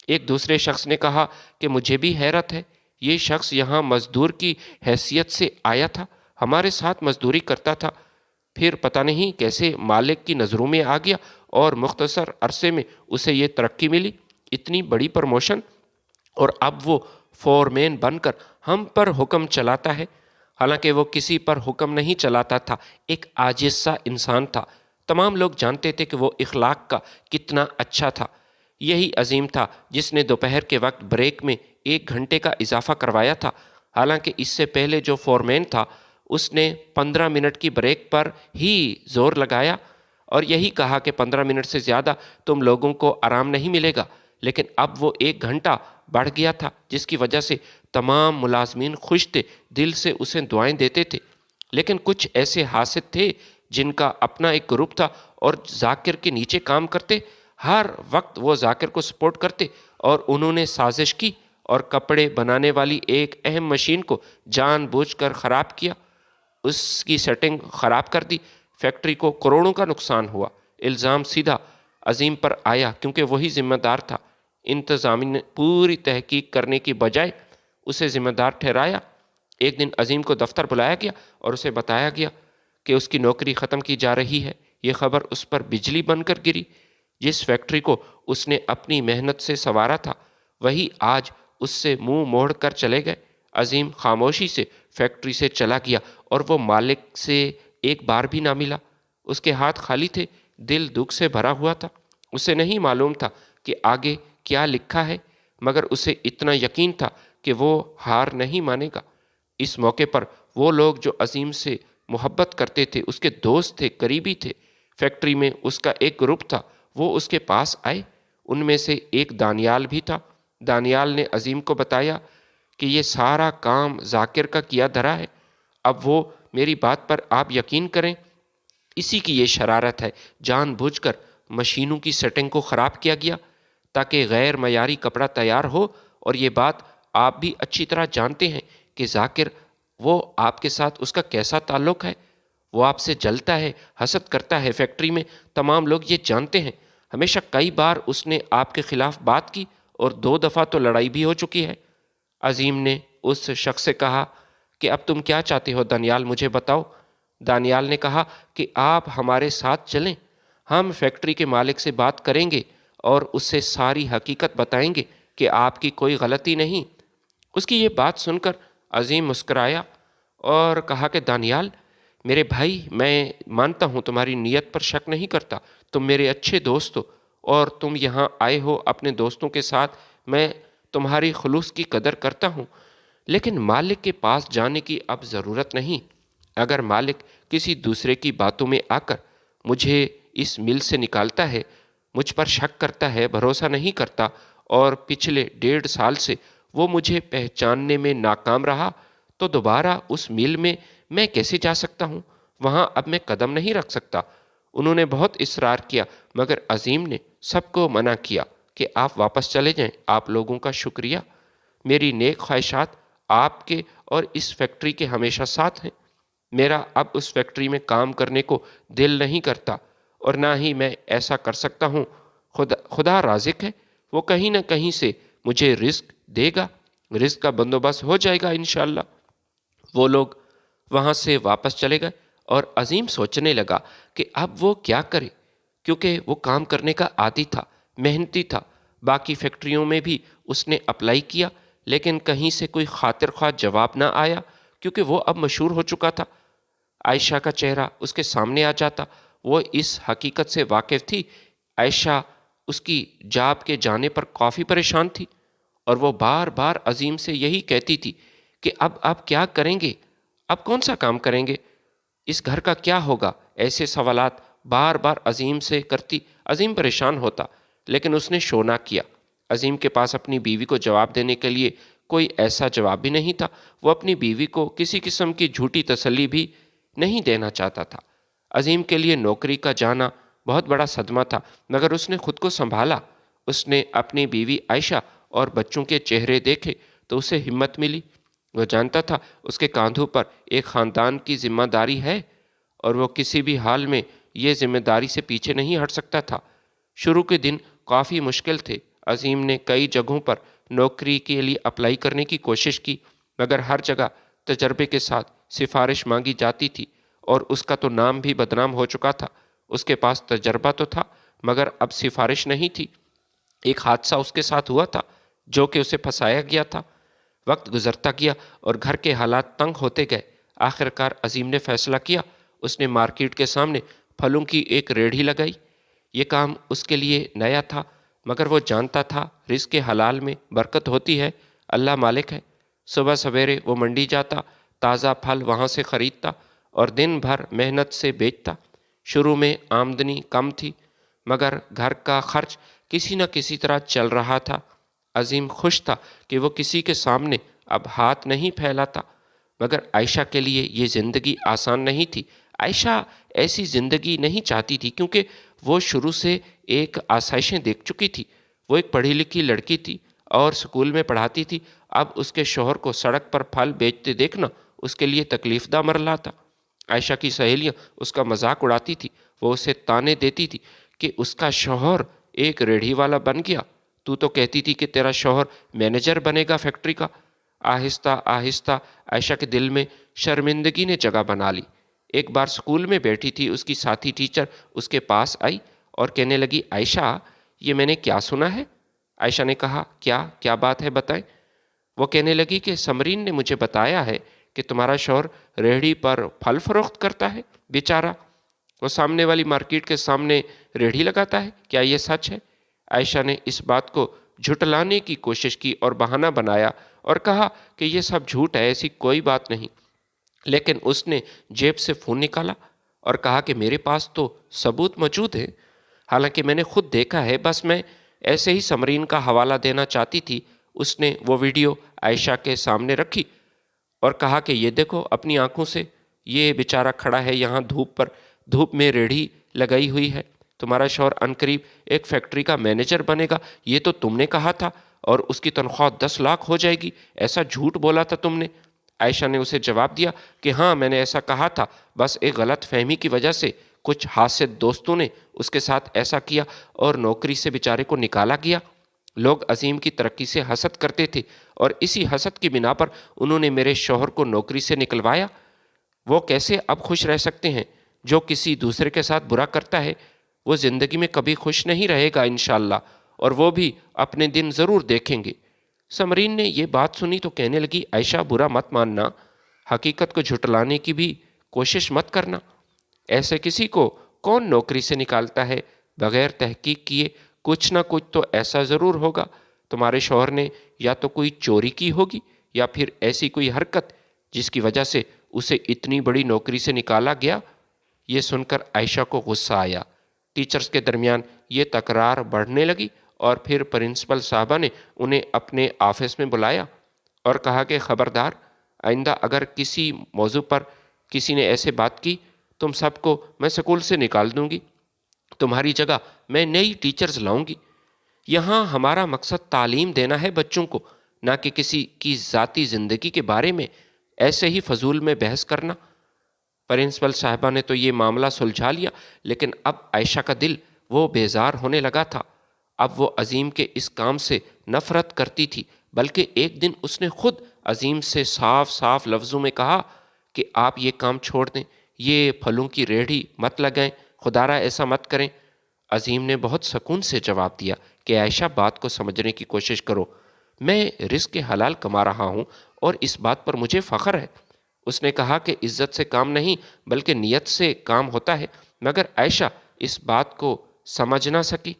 ایک دوسرے شخص نے کہا کہ مجھے بھی حیرت ہے، یہ شخص یہاں مزدور کی حیثیت سے آیا تھا، ہمارے ساتھ مزدوری کرتا تھا، پھر پتہ نہیں کیسے مالک کی نظروں میں آ گیا اور مختصر عرصے میں اسے یہ ترقی ملی، اتنی بڑی پروموشن، اور اب وہ فورمین بن کر ہم پر حکم چلاتا ہے۔ حالانکہ وہ کسی پر حکم نہیں چلاتا تھا، ایک عاجز سا انسان تھا۔ تمام لوگ جانتے تھے کہ وہ اخلاق کا کتنا اچھا تھا۔ یہی عظیم تھا جس نے دوپہر کے وقت بریک میں 1 گھنٹے کا اضافہ کروایا تھا، حالانکہ اس سے پہلے جو فورمین تھا اس نے 15 منٹ کی بریک پر ہی زور لگایا اور یہی کہا کہ 15 منٹ سے زیادہ تم لوگوں کو آرام نہیں ملے گا، لیکن اب وہ 1 گھنٹہ بڑھ گیا تھا، جس کی وجہ سے تمام ملازمین خوش تھے، دل سے اسے دعائیں دیتے تھے۔ لیکن کچھ ایسے حاسد تھے جن کا اپنا ایک گروپ تھا اور ذاکر کے نیچے کام کرتے، ہر وقت وہ ذاکر کو سپورٹ کرتے، اور انہوں نے سازش کی اور کپڑے بنانے والی ایک اہم مشین کو جان بوجھ کر خراب کیا، اس کی سیٹنگ خراب کر دی۔ فیکٹری کو کروڑوں کا نقصان ہوا۔ الزام سیدھا عظیم پر آیا کیونکہ وہی ذمہ دار تھا۔ انتظامیہ نے پوری تحقیق کرنے کی بجائے اسے ذمہ دار ٹھہرایا۔ ایک دن عظیم کو دفتر بلایا گیا اور اسے بتایا گیا کہ اس کی نوکری ختم کی جا رہی ہے۔ یہ خبر اس پر بجلی بن کر گری۔ جس فیکٹری کو اس نے اپنی محنت سے سنوارا تھا، وہی آج اس سے منہ موڑ کر چلے گئے۔ عظیم خاموشی سے فیکٹری سے چلا گیا اور وہ مالک سے ایک بار بھی نہ ملا۔ اس کے ہاتھ خالی تھے، دل دکھ سے بھرا ہوا تھا۔ اسے نہیں معلوم تھا کہ آگے کیا لکھا ہے، مگر اسے اتنا یقین تھا کہ وہ ہار نہیں مانے گا۔ اس موقع پر وہ لوگ جو عظیم سے محبت کرتے تھے، اس کے دوست تھے، قریبی تھے، فیکٹری میں اس کا ایک گروپ تھا، وہ اس کے پاس آئے۔ ان میں سے ایک دانیال بھی تھا۔ دانیال نے عظیم کو بتایا کہ یہ سارا کام ذاکر کا کیا دھرا ہے، اب وہ میری بات پر آپ یقین کریں، اسی کی یہ شرارت ہے۔ جان بوجھ کر مشینوں کی سیٹنگ کو خراب کیا گیا تاکہ غیر معیاری کپڑا تیار ہو، اور یہ بات آپ بھی اچھی طرح جانتے ہیں کہ ذاکر، وہ آپ کے ساتھ اس کا کیسا تعلق ہے۔ وہ آپ سے جلتا ہے، حسد کرتا ہے، فیکٹری میں تمام لوگ یہ جانتے ہیں۔ ہمیشہ کئی بار اس نے آپ کے خلاف بات کی اور 2 دفعہ تو لڑائی بھی ہو چکی ہے۔ عظیم نے اس شخص سے کہا کہ اب تم کیا چاہتے ہو دانیال، مجھے بتاؤ۔ دانیال نے کہا کہ آپ ہمارے ساتھ چلیں، ہم فیکٹری کے مالک سے بات کریں گے اور اس سے ساری حقیقت بتائیں گے کہ آپ کی کوئی غلطی نہیں۔ اس کی یہ بات سن کر عظیم مسکرایا اور کہا کہ دانیال میرے بھائی، میں مانتا ہوں، تمہاری نیت پر شک نہیں کرتا، تم میرے اچھے دوست ہو اور تم یہاں آئے ہو اپنے دوستوں کے ساتھ، میں تمہاری خلوص کی قدر کرتا ہوں، لیکن مالک کے پاس جانے کی اب ضرورت نہیں۔ اگر مالک کسی دوسرے کی باتوں میں آ کر مجھے اس مل سے نکالتا ہے، مجھ پر شک کرتا ہے، بھروسہ نہیں کرتا، اور پچھلے 1.5 سال سے وہ مجھے پہچاننے میں ناکام رہا، تو دوبارہ اس مل میں میں کیسے جا سکتا ہوں؟ وہاں اب میں قدم نہیں رکھ سکتا۔ انہوں نے بہت اصرار کیا، مگر عظیم نے سب کو منع کیا کہ آپ واپس چلے جائیں، آپ لوگوں کا شکریہ، میری نیک خواہشات آپ کے اور اس فیکٹری کے ہمیشہ ساتھ ہیں۔ میرا اب اس فیکٹری میں کام کرنے کو دل نہیں کرتا، اور نہ ہی میں ایسا کر سکتا ہوں۔ خدا رازق ہے، وہ کہیں نہ کہیں سے مجھے رزق دے گا، رزق کا بندوبست ہو جائے گا انشاءاللہ۔ وہ لوگ وہاں سے واپس چلے گئے، اور عظیم سوچنے لگا کہ اب وہ کیا کرے، کیونکہ وہ کام کرنے کا عادی تھا، محنتی تھا۔ باقی فیکٹریوں میں بھی اس نے اپلائی کیا، لیکن کہیں سے کوئی خاطر خواہ جواب نہ آیا، کیونکہ وہ اب مشہور ہو چکا تھا۔ عائشہ کا چہرہ اس کے سامنے آ جاتا، وہ اس حقیقت سے واقف تھی۔ عائشہ اس کی جاب کے جانے پر کافی پریشان تھی، اور وہ بار بار عظیم سے یہی کہتی تھی کہ اب آپ کیا کریں گے، اب کون سا کام کریں گے، اس گھر کا کیا ہوگا؟ ایسے سوالات بار بار عظیم سے کرتی۔ عظیم پریشان ہوتا، لیکن اس نے شو نہ کیا۔ عظیم کے پاس اپنی بیوی کو جواب دینے کے لیے کوئی ایسا جواب بھی نہیں تھا۔ وہ اپنی بیوی کو کسی قسم کی جھوٹی تسلی بھی نہیں دینا چاہتا تھا۔ عظیم کے لیے نوکری کا جانا بہت بڑا صدمہ تھا، مگر اس نے خود کو سنبھالا۔ اس نے اپنی بیوی عائشہ اور بچوں کے چہرے دیکھے تو اسے ہمت ملی۔ وہ جانتا تھا اس کے کاندھوں پر ایک خاندان کی ذمہ داری ہے، اور وہ کسی بھی حال میں یہ ذمہ داری سے پیچھے نہیں ہٹ سکتا تھا۔ شروع کے دن کافی مشکل تھے۔ عظیم نے کئی جگہوں پر نوکری کے لیے اپلائی کرنے کی کوشش کی، مگر ہر جگہ تجربے کے ساتھ سفارش مانگی جاتی تھی، اور اس کا تو نام بھی بدنام ہو چکا تھا۔ اس کے پاس تجربہ تو تھا، مگر اب سفارش نہیں تھی۔ ایک حادثہ اس کے ساتھ ہوا تھا جو کہ اسے پھنسایا گیا تھا۔ وقت گزرتا گیا اور گھر کے حالات تنگ ہوتے گئے۔ آخر کار عظیم نے فیصلہ کیا۔ اس نے مارکیٹ کے سامنے پھلوں کی ایک ریڑھی لگائی۔ یہ کام اس کے لیے نیا تھا، مگر وہ جانتا تھا رزق حلال میں برکت ہوتی ہے، اللہ مالک ہے۔ صبح سویرے وہ منڈی جاتا، تازہ پھل وہاں سے خریدتا اور دن بھر محنت سے بیچتا۔ شروع میں آمدنی کم تھی، مگر گھر کا خرچ کسی نہ کسی طرح چل رہا تھا۔ عظیم خوش تھا کہ وہ کسی کے سامنے اب ہاتھ نہیں پھیلاتا، مگر عائشہ کے لیے یہ زندگی آسان نہیں تھی۔ عائشہ ایسی زندگی نہیں چاہتی تھی، کیونکہ وہ شروع سے ایک آسائشیں دیکھ چکی تھی۔ وہ ایک پڑھی لکھی لڑکی تھی اور اسکول میں پڑھاتی تھی۔ اب اس کے شوہر کو سڑک پر پھل بیچتے دیکھنا اس کے لیے تکلیف دہ مرحلہ تھا۔ عائشہ کی سہیلیاں اس کا مذاق اڑاتی تھی، وہ اسے تانے دیتی تھی کہ اس کا شوہر ایک ریڑھی والا بن گیا، تو کہتی تھی کہ تیرا شوہر مینیجر بنے گا فیکٹری کا۔ آہستہ آہستہ عائشہ کے دل میں شرمندگی نے جگہ بنا لی۔ ایک بار اسکول میں بیٹھی تھی، اس کی ساتھی ٹیچر اس کے پاس آئی اور کہنے لگی، عائشہ یہ میں نے کیا سنا ہے؟ عائشہ نے کہا، کیا بات ہے، بتائیں۔ وہ کہنے لگی کہ سمرین نے مجھے بتایا ہے کہ تمہارا شوہر ریڑھی پر پھل فروخت کرتا ہے، بیچارہ، وہ سامنے والی مارکیٹ کے سامنے ریڑھی لگاتا ہے، کیا یہ سچ ہے؟ عائشہ نے اس بات کو جھٹلانے کی کوشش کی اور بہانہ بنایا اور کہا کہ یہ سب جھوٹ ہے، ایسی کوئی بات نہیں۔ لیکن اس نے جیب سے فون نکالا اور کہا کہ میرے پاس تو ثبوت موجود ہے، حالانکہ میں نے خود دیکھا ہے، بس میں ایسے ہی سمرین کا حوالہ دینا چاہتی تھی۔ اس نے وہ ویڈیو عائشہ کے سامنے رکھی اور کہا کہ یہ دیکھو اپنی آنکھوں سے، یہ بیچارہ کھڑا ہے یہاں دھوپ میں ریڑھی لگائی ہوئی ہے۔ تمہارا شوہر عنقریب ایک فیکٹری کا مینیجر بنے گا، یہ تو تم نے کہا تھا، اور اس کی تنخواہ 10 لاکھ ہو جائے گی، ایسا جھوٹ بولا تھا تم نے۔ عائشہ نے اسے جواب دیا کہ ہاں میں نے ایسا کہا تھا، بس ایک غلط فہمی کی وجہ سے کچھ حاسد دوستوں نے اس کے ساتھ ایسا کیا اور نوکری سے بیچارے کو نکالا گیا۔ لوگ عظیم کی ترقی سے حسد کرتے تھے، اور اسی حسد کی بنا پر انہوں نے میرے شوہر کو نوکری سے نکلوایا۔ وہ کیسے اب خوش رہ سکتے ہیں؟ جو کسی دوسرے کے ساتھ برا کرتا ہے وہ زندگی میں کبھی خوش نہیں رہے گا انشاءاللہ، اور وہ بھی اپنے دن ضرور دیکھیں گے۔ سمرین نے یہ بات سنی تو کہنے لگی، عائشہ برا مت ماننا، حقیقت کو جھٹلانے کی بھی کوشش مت کرنا۔ ایسے کسی کو کون نوکری سے نکالتا ہے بغیر تحقیق کیے؟ کچھ نہ کچھ تو ایسا ضرور ہوگا۔ تمہارے شوہر نے یا تو کوئی چوری کی ہوگی یا پھر ایسی کوئی حرکت جس کی وجہ سے اسے اتنی بڑی نوکری سے نکالا گیا۔ یہ سن کر عائشہ کو غصہ آیا۔ ٹیچرز کے درمیان یہ تکرار بڑھنے لگی اور پھر پرنسپل صاحبہ نے انہیں اپنے آفس میں بلایا اور کہا کہ خبردار، آئندہ اگر کسی موضوع پر کسی نے ایسے بات کی تم سب کو میں سکول سے نکال دوں گی، تمہاری جگہ میں نئی ٹیچرز لاؤں گی۔ یہاں ہمارا مقصد تعلیم دینا ہے بچوں کو، نہ کہ کسی کی ذاتی زندگی کے بارے میں ایسے ہی فضول میں بحث کرنا۔ پرنسپل صاحبہ نے تو یہ معاملہ سلجھا لیا، لیکن اب عائشہ کا دل وہ بیزار ہونے لگا تھا۔ اب وہ عظیم کے اس کام سے نفرت کرتی تھی، بلکہ ایک دن اس نے خود عظیم سے صاف صاف لفظوں میں کہا کہ آپ یہ کام چھوڑ دیں، یہ پھلوں کی ریڑھی مت لگائیں، خدا را ایسا مت کریں۔ عظیم نے بہت سکون سے جواب دیا کہ عائشہ بات کو سمجھنے کی کوشش کرو، میں رزق حلال کما رہا ہوں اور اس بات پر مجھے فخر ہے۔ اس نے کہا کہ عزت سے کام نہیں بلکہ نیت سے کام ہوتا ہے، مگر عائشہ اس بات کو سمجھ نہ سکی۔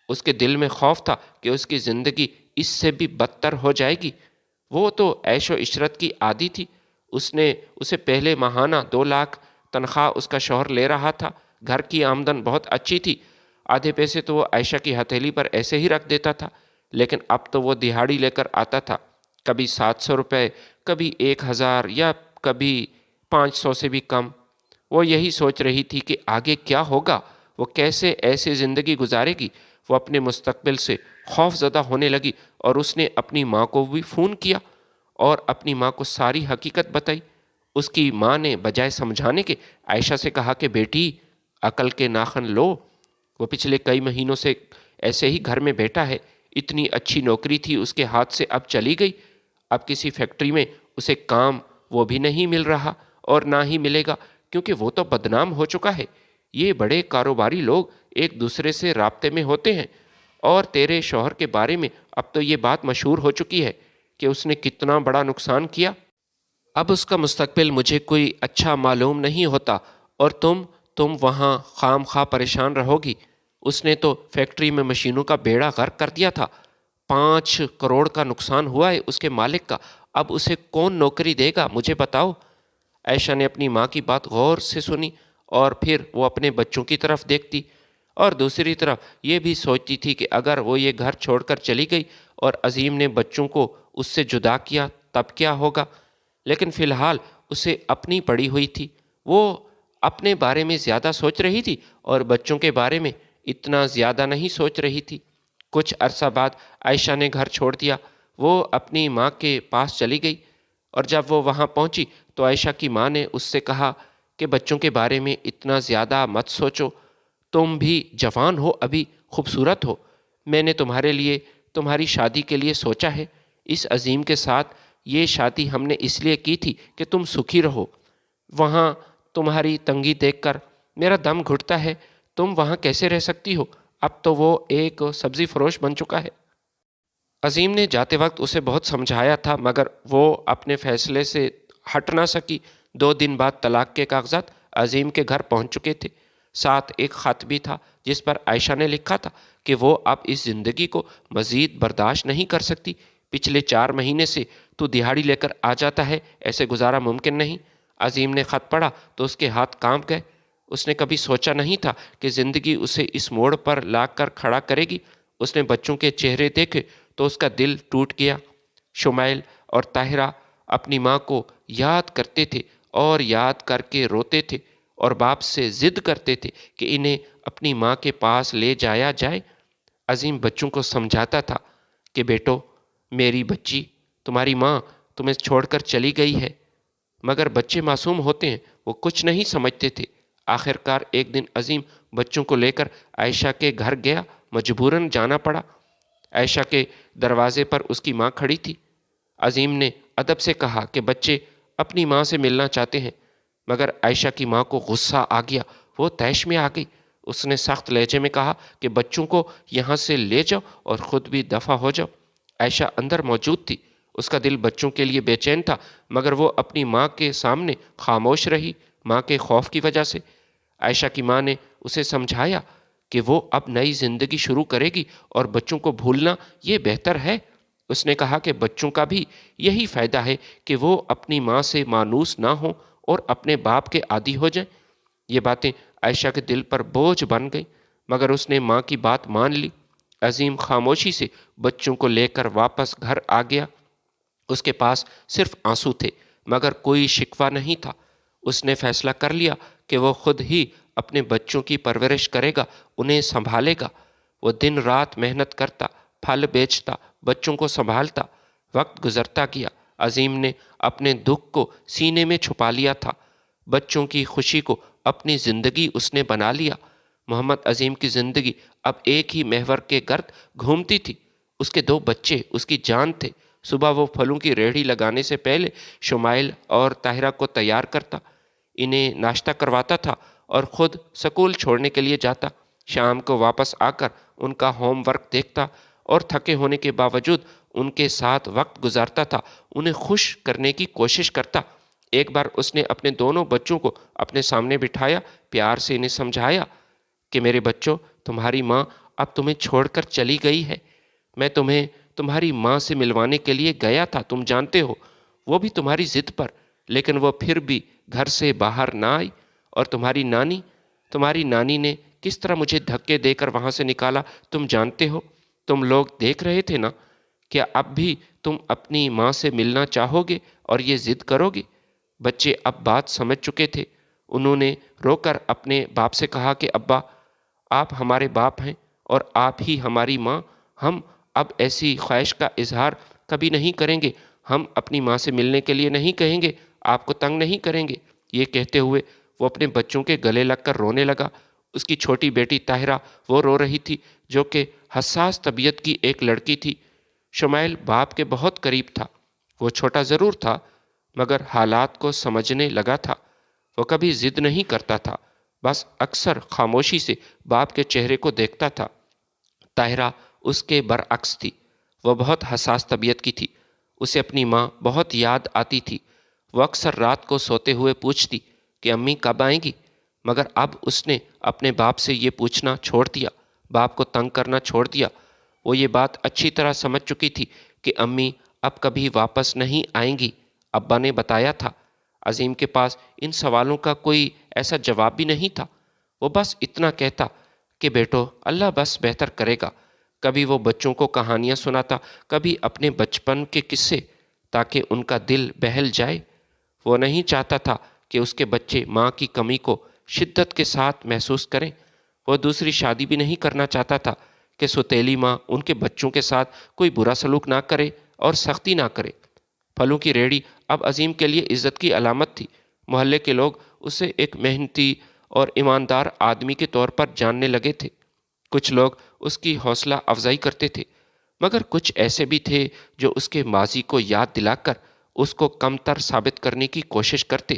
اس کے دل میں خوف تھا کہ اس کی زندگی اس سے بھی بدتر ہو جائے گی۔ وہ تو عیش و عشرت کی عادی تھی، اسے پہلے ماہانہ 2 لاکھ تنخواہ اس کا شوہر لے رہا تھا، گھر کی آمدن بہت اچھی تھی، آدھے پیسے تو وہ عائشہ کی ہتھیلی پر ایسے ہی رکھ دیتا تھا، لیکن اب تو وہ دہاڑی لے کر آتا تھا، کبھی 700 روپے، کبھی 1000 یا کبھی 500 سے بھی کم۔ وہ یہی سوچ رہی تھی کہ آگے کیا ہوگا، وہ کیسے ایسے زندگی گزارے گی۔ وہ اپنے مستقبل سے خوف زدہ ہونے لگی اور اس نے اپنی ماں کو بھی فون کیا اور اپنی ماں کو ساری حقیقت بتائی۔ اس کی ماں نے بجائے سمجھانے کے عائشہ سے کہا کہ بیٹی، عقل کے ناخن لو، وہ پچھلے کئی مہینوں سے ایسے ہی گھر میں بیٹھا ہے، اتنی اچھی نوکری تھی اس کے ہاتھ سے اب چلی گئی، اب کسی فیکٹری میں اسے کام وہ بھی نہیں مل رہا اور نہ ہی ملے گا، کیونکہ وہ تو بدنام ہو چکا ہے۔ یہ بڑے کاروباری لوگ ایک دوسرے سے رابطے میں ہوتے ہیں، اور تیرے شوہر کے بارے میں اب تو یہ بات مشہور ہو چکی ہے کہ اس نے کتنا بڑا نقصان کیا۔ اب اس کا مستقبل مجھے کوئی اچھا معلوم نہیں ہوتا، اور تم وہاں خام خواہ پریشان رہو گی۔ اس نے تو فیکٹری میں مشینوں کا بیڑا غرق کر دیا تھا، 5 کروڑ کا نقصان ہوا ہے اس کے مالک کا، اب اسے کون نوکری دے گا مجھے بتاؤ۔ عائشہ نے اپنی ماں کی بات غور سے سنی اور پھر وہ اپنے بچوں کی طرف دیکھتی اور دوسری طرف یہ بھی سوچتی تھی کہ اگر وہ یہ گھر چھوڑ کر چلی گئی اور عظیم نے بچوں کو اس سے جدا کیا تب کیا ہوگا۔ لیکن فی الحال اسے اپنی پڑی ہوئی تھی، وہ اپنے بارے میں زیادہ سوچ رہی تھی اور بچوں کے بارے میں اتنا زیادہ نہیں سوچ رہی تھی۔ کچھ عرصہ بعد عائشہ نے گھر چھوڑ دیا، وہ اپنی ماں کے پاس چلی گئی، اور جب وہ وہاں پہنچی تو عائشہ کی ماں نے اس سے کہا کہ بچوں کے بارے میں اتنا زیادہ مت سوچو، تم بھی جوان ہو، ابھی خوبصورت ہو، میں نے تمہارے لیے تمہاری شادی کے لیے سوچا ہے، اس عظیم کے ساتھ یہ شادی ہم نے اس لیے کی تھی کہ تم سکھی رہو۔ وہاں تمہاری تنگی دیکھ کر میرا دم گھٹتا ہے، تم وہاں کیسے رہ سکتی ہو، اب تو وہ ایک سبزی فروش بن چکا ہے۔ عظیم نے جاتے وقت اسے بہت سمجھایا تھا، مگر وہ اپنے فیصلے سے ہٹ نہ سکی۔ 2 دن بعد طلاق کے کاغذات عظیم کے گھر پہنچ چکے تھے، ساتھ ایک خط بھی تھا جس پر عائشہ نے لکھا تھا کہ وہ اب اس زندگی کو مزید برداشت نہیں کر سکتی۔ پچھلے 4 مہینے سے تو دہاڑی لے کر آ جاتا ہے، ایسے گزارا ممکن نہیں۔ عظیم نے خط پڑھا تو اس کے ہاتھ کانپ گئے۔ اس نے کبھی سوچا نہیں تھا کہ زندگی اسے اس موڑ پر لا کر کھڑا کرے گی۔ اس نے بچوں کے چہرے دیکھے تو اس کا دل ٹوٹ گیا۔ شمیل اور طاہرہ اپنی ماں کو یاد کرتے تھے اور یاد کر کے روتے تھے اور باپ سے ضد کرتے تھے کہ انہیں اپنی ماں کے پاس لے جایا جائے۔ عظیم بچوں کو سمجھاتا تھا کہ بیٹو، میری بچی، تمہاری ماں تمہیں چھوڑ کر چلی گئی ہے، مگر بچے معصوم ہوتے ہیں، وہ کچھ نہیں سمجھتے تھے۔ آخر کار ایک دن عظیم بچوں کو لے کر عائشہ کے گھر گیا، مجبوراً جانا پڑا۔ عائشہ کے دروازے پر اس کی ماں کھڑی تھی۔ عظیم نے ادب سے کہا کہ بچے اپنی ماں سے ملنا چاہتے ہیں، مگر عائشہ کی ماں کو غصہ آ گیا، وہ طیش میں آ گئی۔ اس نے سخت لہجے میں کہا کہ بچوں کو یہاں سے لے جاؤ اور خود بھی دفع ہو جاؤ۔ عائشہ اندر موجود تھی، اس کا دل بچوں کے لیے بے چین تھا، مگر وہ اپنی ماں کے سامنے خاموش رہی، ماں کے خوف کی وجہ سے۔ عائشہ کی ماں نے اسے سمجھایا کہ وہ اب نئی زندگی شروع کرے گی اور بچوں کو بھولنا یہ بہتر ہے۔ اس نے کہا کہ بچوں کا بھی یہی فائدہ ہے کہ وہ اپنی ماں سے مانوس نہ ہوں اور اپنے باپ کے عادی ہو جائیں۔ یہ باتیں عائشہ کے دل پر بوجھ بن گئیں، مگر اس نے ماں کی بات مان لی۔ عظیم خاموشی سے بچوں کو لے کر واپس گھر آ گیا۔ اس کے پاس صرف آنسو تھے، مگر کوئی شکوہ نہیں تھا۔ اس نے فیصلہ کر لیا کہ وہ خود ہی اپنے بچوں کی پرورش کرے گا، انہیں سنبھالے گا۔ وہ دن رات محنت کرتا، پھل بیچتا، بچوں کو سنبھالتا۔ وقت گزرتا گیا۔ عظیم نے اپنے دکھ کو سینے میں چھپا لیا تھا۔ بچوں کی خوشی کو اپنی زندگی اس نے بنا لیا۔ محمد عظیم کی زندگی اب ایک ہی محور کے گرد گھومتی تھی۔ اس کے 2 بچے اس کی جان تھے۔ صبح وہ پھلوں کی ریہڑی لگانے سے پہلے شمائل اور طاہرہ کو تیار کرتا، انہیں ناشتہ کرواتا تھا اور خود سکول چھوڑنے کے لیے جاتا۔ شام کو واپس آ کر ان کا ہوم ورک دیکھتا اور تھکے ہونے کے باوجود ان کے ساتھ وقت گزارتا تھا، انہیں خوش کرنے کی کوشش کرتا۔ ایک بار اس نے اپنے دونوں بچوں کو اپنے سامنے بٹھایا، پیار سے انہیں سمجھایا کہ میرے بچوں، تمہاری ماں اب تمہیں چھوڑ کر چلی گئی ہے۔ میں تمہیں تمہاری ماں سے ملوانے کے لیے گیا تھا، تم جانتے ہو، وہ بھی تمہاری ضد پر، لیکن وہ پھر بھی گھر سے باہر نہ آئی۔ اور تمہاری نانی نے کس طرح مجھے دھکے دے کر وہاں سے نکالا، تم جانتے ہو۔ تم لوگ دیکھ رہے تھے نا؟ کیا اب بھی تم اپنی ماں سے ملنا چاہو گے اور یہ ضد کرو گے؟ بچے اب بات سمجھ چکے تھے۔ انہوں نے رو کر اپنے باپ سے کہا کہ ابا، آپ ہمارے باپ ہیں اور آپ ہی ہماری ماں۔ ہم اب ایسی خواہش کا اظہار کبھی نہیں کریں گے۔ ہم اپنی ماں سے ملنے کے لیے نہیں کہیں گے، آپ کو تنگ نہیں کریں گے۔ یہ کہتے ہوئے وہ اپنے بچوں کے گلے لگ کر رونے لگا۔ اس کی چھوٹی بیٹی طاہرہ وہ رو رہی تھی، جو کہ حساس طبیعت کی ایک لڑکی تھی۔ شمائل باپ کے بہت قریب تھا۔ وہ چھوٹا ضرور تھا، مگر حالات کو سمجھنے لگا تھا۔ وہ کبھی ضد نہیں کرتا تھا، بس اکثر خاموشی سے باپ کے چہرے کو دیکھتا تھا۔ طاہرہ اس کے برعکس تھی۔ وہ بہت حساس طبیعت کی تھی۔ اسے اپنی ماں بہت یاد آتی تھی۔ وہ اکثر رات کو سوتے ہوئے پوچھتی کہ امی کب آئیں گی، مگر اب اس نے اپنے باپ سے یہ پوچھنا چھوڑ دیا، باپ کو تنگ کرنا چھوڑ دیا۔ وہ یہ بات اچھی طرح سمجھ چکی تھی کہ امی اب کبھی واپس نہیں آئیں گی۔ ابا نے بتایا تھا۔ عظیم کے پاس ان سوالوں کا کوئی ایسا جواب بھی نہیں تھا۔ وہ بس اتنا کہتا کہ بیٹو، اللہ بس بہتر کرے گا۔ کبھی وہ بچوں کو کہانیاں سناتا، کبھی اپنے بچپن کے قصے، تاکہ ان کا دل بہل جائے۔ وہ نہیں چاہتا تھا کہ اس کے بچے ماں کی کمی کو شدت کے ساتھ محسوس کریں۔ وہ دوسری شادی بھی نہیں کرنا چاہتا تھا کہ سوتیلی ماں ان کے بچوں کے ساتھ کوئی برا سلوک نہ کرے اور سختی نہ کرے۔ پھلوں کی ریہڑی اب عظیم کے لیے عزت کی علامت تھی۔ محلے کے لوگ اسے ایک محنتی اور ایماندار آدمی کے طور پر جاننے لگے تھے۔ کچھ لوگ اس کی حوصلہ افزائی کرتے تھے، مگر کچھ ایسے بھی تھے جو اس کے ماضی کو یاد دلا کر اس کو کم تر ثابت کرنے کی کوشش کرتے۔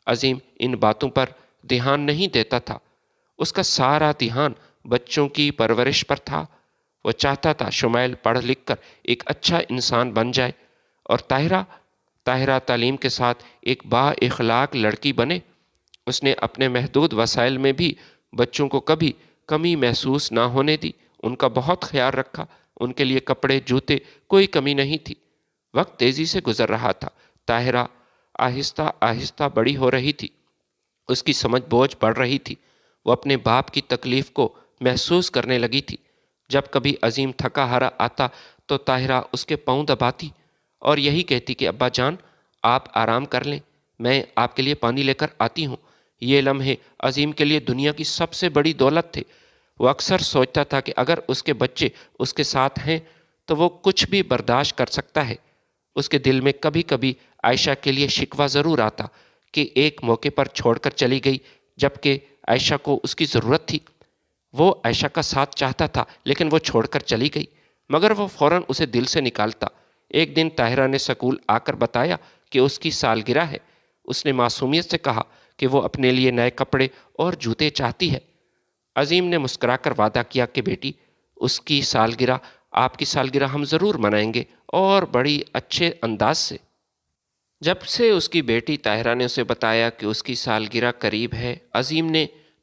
عظیم ان باتوں پر دھیان نہیں دیتا تھا۔ اس کا سارا دھیان بچوں کی پرورش پر تھا۔ وہ چاہتا تھا شمائل پڑھ لکھ کر ایک اچھا انسان بن جائے اور طاہرہ تعلیم کے ساتھ ایک با اخلاق لڑکی بنے۔ اس نے اپنے محدود وسائل میں بھی بچوں کو کبھی کمی محسوس نہ ہونے دی۔ ان کا بہت خیال رکھا۔ ان کے لیے کپڑے، جوتے، کوئی کمی نہیں تھی۔ وقت تیزی سے گزر رہا تھا۔ طاہرہ آہستہ آہستہ بڑی ہو رہی تھی۔ اس کی سمجھ بوجھ بڑھ رہی تھی۔ وہ اپنے باپ کی تکلیف کو محسوس کرنے لگی تھی۔ جب کبھی عظیم تھکا ہارا آتا تو طاہرہ اس کے پاؤں دباتی اور یہی کہتی کہ ابا جان، آپ آرام کر لیں، میں آپ کے لیے پانی لے کر آتی ہوں۔ یہ لمحے عظیم کے لیے دنیا کی سب سے بڑی دولت تھے۔ وہ اکثر سوچتا تھا کہ اگر اس کے بچے اس کے ساتھ ہیں تو وہ کچھ بھی برداشت کر سکتا ہے۔ اس کے دل میں کبھی کبھی عائشہ کے لیے شکوہ ضرور آتا کہ ایک موقع پر چھوڑ کر چلی گئی جبکہ عائشہ کو اس کی ضرورت تھی۔ وہ عائشہ کا ساتھ چاہتا تھا، لیکن وہ چھوڑ کر چلی گئی، مگر وہ فوراً اسے دل سے نکالتا۔ ایک دن طاہرہ نے سکول آ کر بتایا کہ اس کی سالگرہ ہے۔ اس نے معصومیت سے کہا کہ وہ اپنے لیے نئے کپڑے اور جوتے چاہتی ہے۔ عظیم نے مسکرا کر وعدہ کیا کہ بیٹی، اس کی سالگرہ، آپ کی سالگرہ ہم ضرور منائیں گے اور بڑی اچھے انداز سے۔ جب سے اس کی بیٹی طاہرہ نے اسے بتایا کہ اس کی سالگرہ قریب ہے، عظیم نے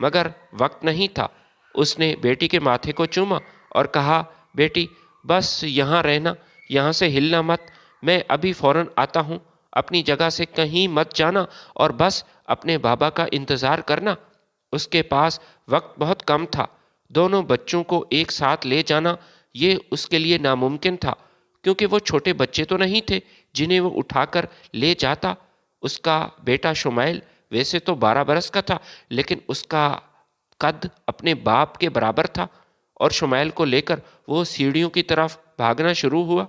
مگر وقت نہیں تھا۔ اس نے بیٹی کے ماتھے کو چوما اور کہا، بیٹی بس یہاں رہنا، یہاں سے ہلنا مت، میں ابھی فوراً آتا ہوں، اپنی جگہ سے کہیں مت جانا اور بس اپنے بابا کا انتظار کرنا۔ اس کے پاس وقت بہت کم تھا، دونوں بچوں کو ایک ساتھ لے جانا یہ اس کے لیے ناممکن تھا، کیونکہ وہ چھوٹے بچے تو نہیں تھے جنہیں وہ اٹھا کر لے جاتا۔ اس کا بیٹا شمائل ویسے تو 12 برس کا تھا، لیکن اس کا قد اپنے باپ کے برابر تھا، اور شمائل کو لے کر وہ سیڑھیوں کی طرف بھاگنا شروع ہوا۔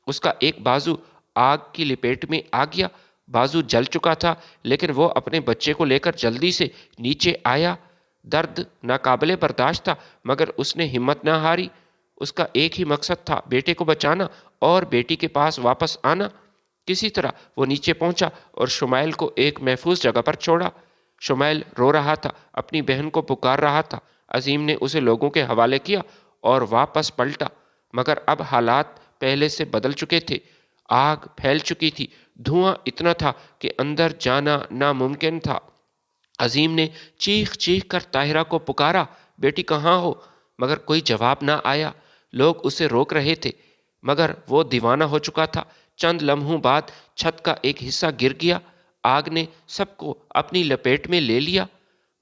اس کا ایک بازو آگ کی لپیٹ میں آ گیا، بازو جل چکا تھا، لیکن وہ اپنے بچے کو لے کر جلدی سے نیچے آیا۔ درد ناقابل برداشت تھا، مگر اس نے ہمت نہ ہاری۔ اس کا ایک ہی مقصد تھا، بیٹے کو بچانا اور بیٹی کے پاس واپس آنا۔ کسی طرح وہ نیچے پہنچا اور شمائل کو ایک محفوظ جگہ پر چھوڑا۔ شمائل رو رہا تھا، اپنی بہن کو پکار رہا تھا۔ عظیم نے اسے لوگوں کے حوالے کیا اور واپس پلٹا، مگر اب حالات پہلے سے بدل چکے تھے۔ آگ پھیل چکی تھی، دھواں اتنا تھا کہ اندر جانا ناممکن تھا۔ عظیم نے چیخ چیخ کر طاہرہ کو پکارا، بیٹی کہاں ہو؟ مگر کوئی جواب نہ آیا۔ لوگ اسے روک رہے تھے، مگر وہ دیوانہ ہو چکا تھا۔ چند لمحوں بعد چھت کا ایک حصہ گر گیا، آگ نے سب کو اپنی لپیٹ میں لے لیا۔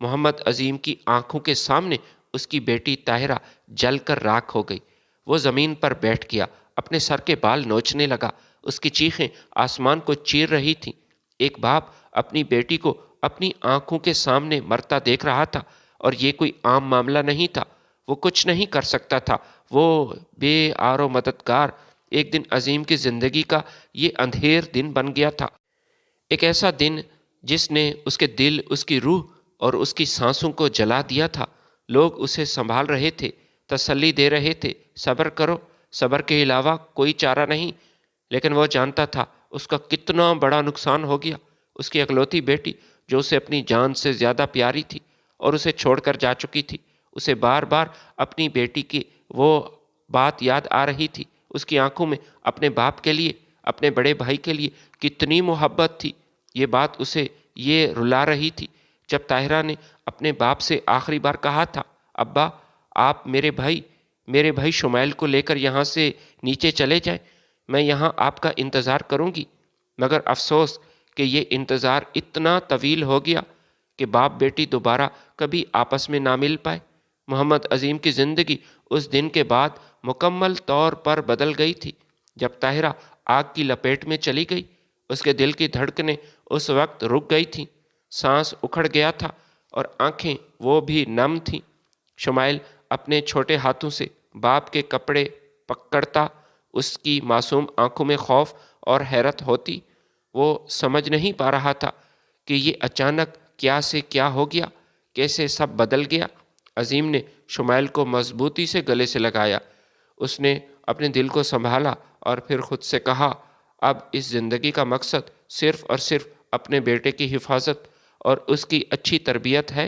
محمد عظیم کی آنکھوں کے سامنے اس کی بیٹی طاہرہ جل کر راکھ ہو گئی۔ وہ زمین پر بیٹھ گیا، اپنے سر کے بال نوچنے لگا، اس کی چیخیں آسمان کو چیر رہی تھیں۔ ایک باپ اپنی بیٹی کو اپنی آنکھوں کے سامنے مرتا دیکھ رہا تھا، اور یہ کوئی عام معاملہ نہیں تھا۔ وہ کچھ نہیں کر سکتا تھا، وہ بے آر و مددگار۔ ایک دن عظیم کی زندگی کا یہ اندھیر دن بن گیا تھا، ایک ایسا دن جس نے اس کے دل، اس کی روح اور اس کی سانسوں کو جلا دیا تھا۔ لوگ اسے سنبھال رہے تھے، تسلی دے رہے تھے، صبر کرو، صبر کے علاوہ کوئی چارہ نہیں، لیکن وہ جانتا تھا اس کا کتنا بڑا نقصان ہو گیا۔ اس کی اکلوتی بیٹی جو اسے اپنی جان سے زیادہ پیاری تھی اور اسے چھوڑ کر جا چکی تھی، اسے بار بار اپنی بیٹی کی وہ بات یاد آ رہی تھی۔ اس کی آنکھوں میں اپنے باپ کے لیے، اپنے بڑے بھائی کے لیے کتنی محبت تھی، یہ بات اسے یہ رلا رہی تھی۔ جب طاہرہ نے اپنے باپ سے آخری بار کہا تھا، ابا آپ میرے بھائی شمائل کو لے کر یہاں سے نیچے چلے جائیں، میں یہاں آپ کا انتظار کروں گی، مگر افسوس کہ یہ انتظار اتنا طویل ہو گیا کہ باپ بیٹی دوبارہ کبھی آپس میں نہ مل پائے۔ محمد عظیم کی زندگی اس دن کے بعد مکمل طور پر بدل گئی تھی۔ جب طاہرہ آگ کی لپیٹ میں چلی گئی، اس کے دل کی دھڑکنیں اس وقت رک گئی تھیں، سانس اکھڑ گیا تھا اور آنکھیں وہ بھی نم تھیں۔ شمائل اپنے چھوٹے ہاتھوں سے باپ کے کپڑے پکڑتا، اس کی معصوم آنکھوں میں خوف اور حیرت ہوتی۔ وہ سمجھ نہیں پا رہا تھا کہ یہ اچانک کیا سے کیا ہو گیا، کیسے سب بدل گیا۔ عظیم نے شمائل کو مضبوطی سے گلے سے لگایا، اس نے اپنے دل کو سنبھالا اور پھر خود سے کہا، اب اس زندگی کا مقصد صرف اور صرف اپنے بیٹے کی حفاظت اور اس کی اچھی تربیت ہے۔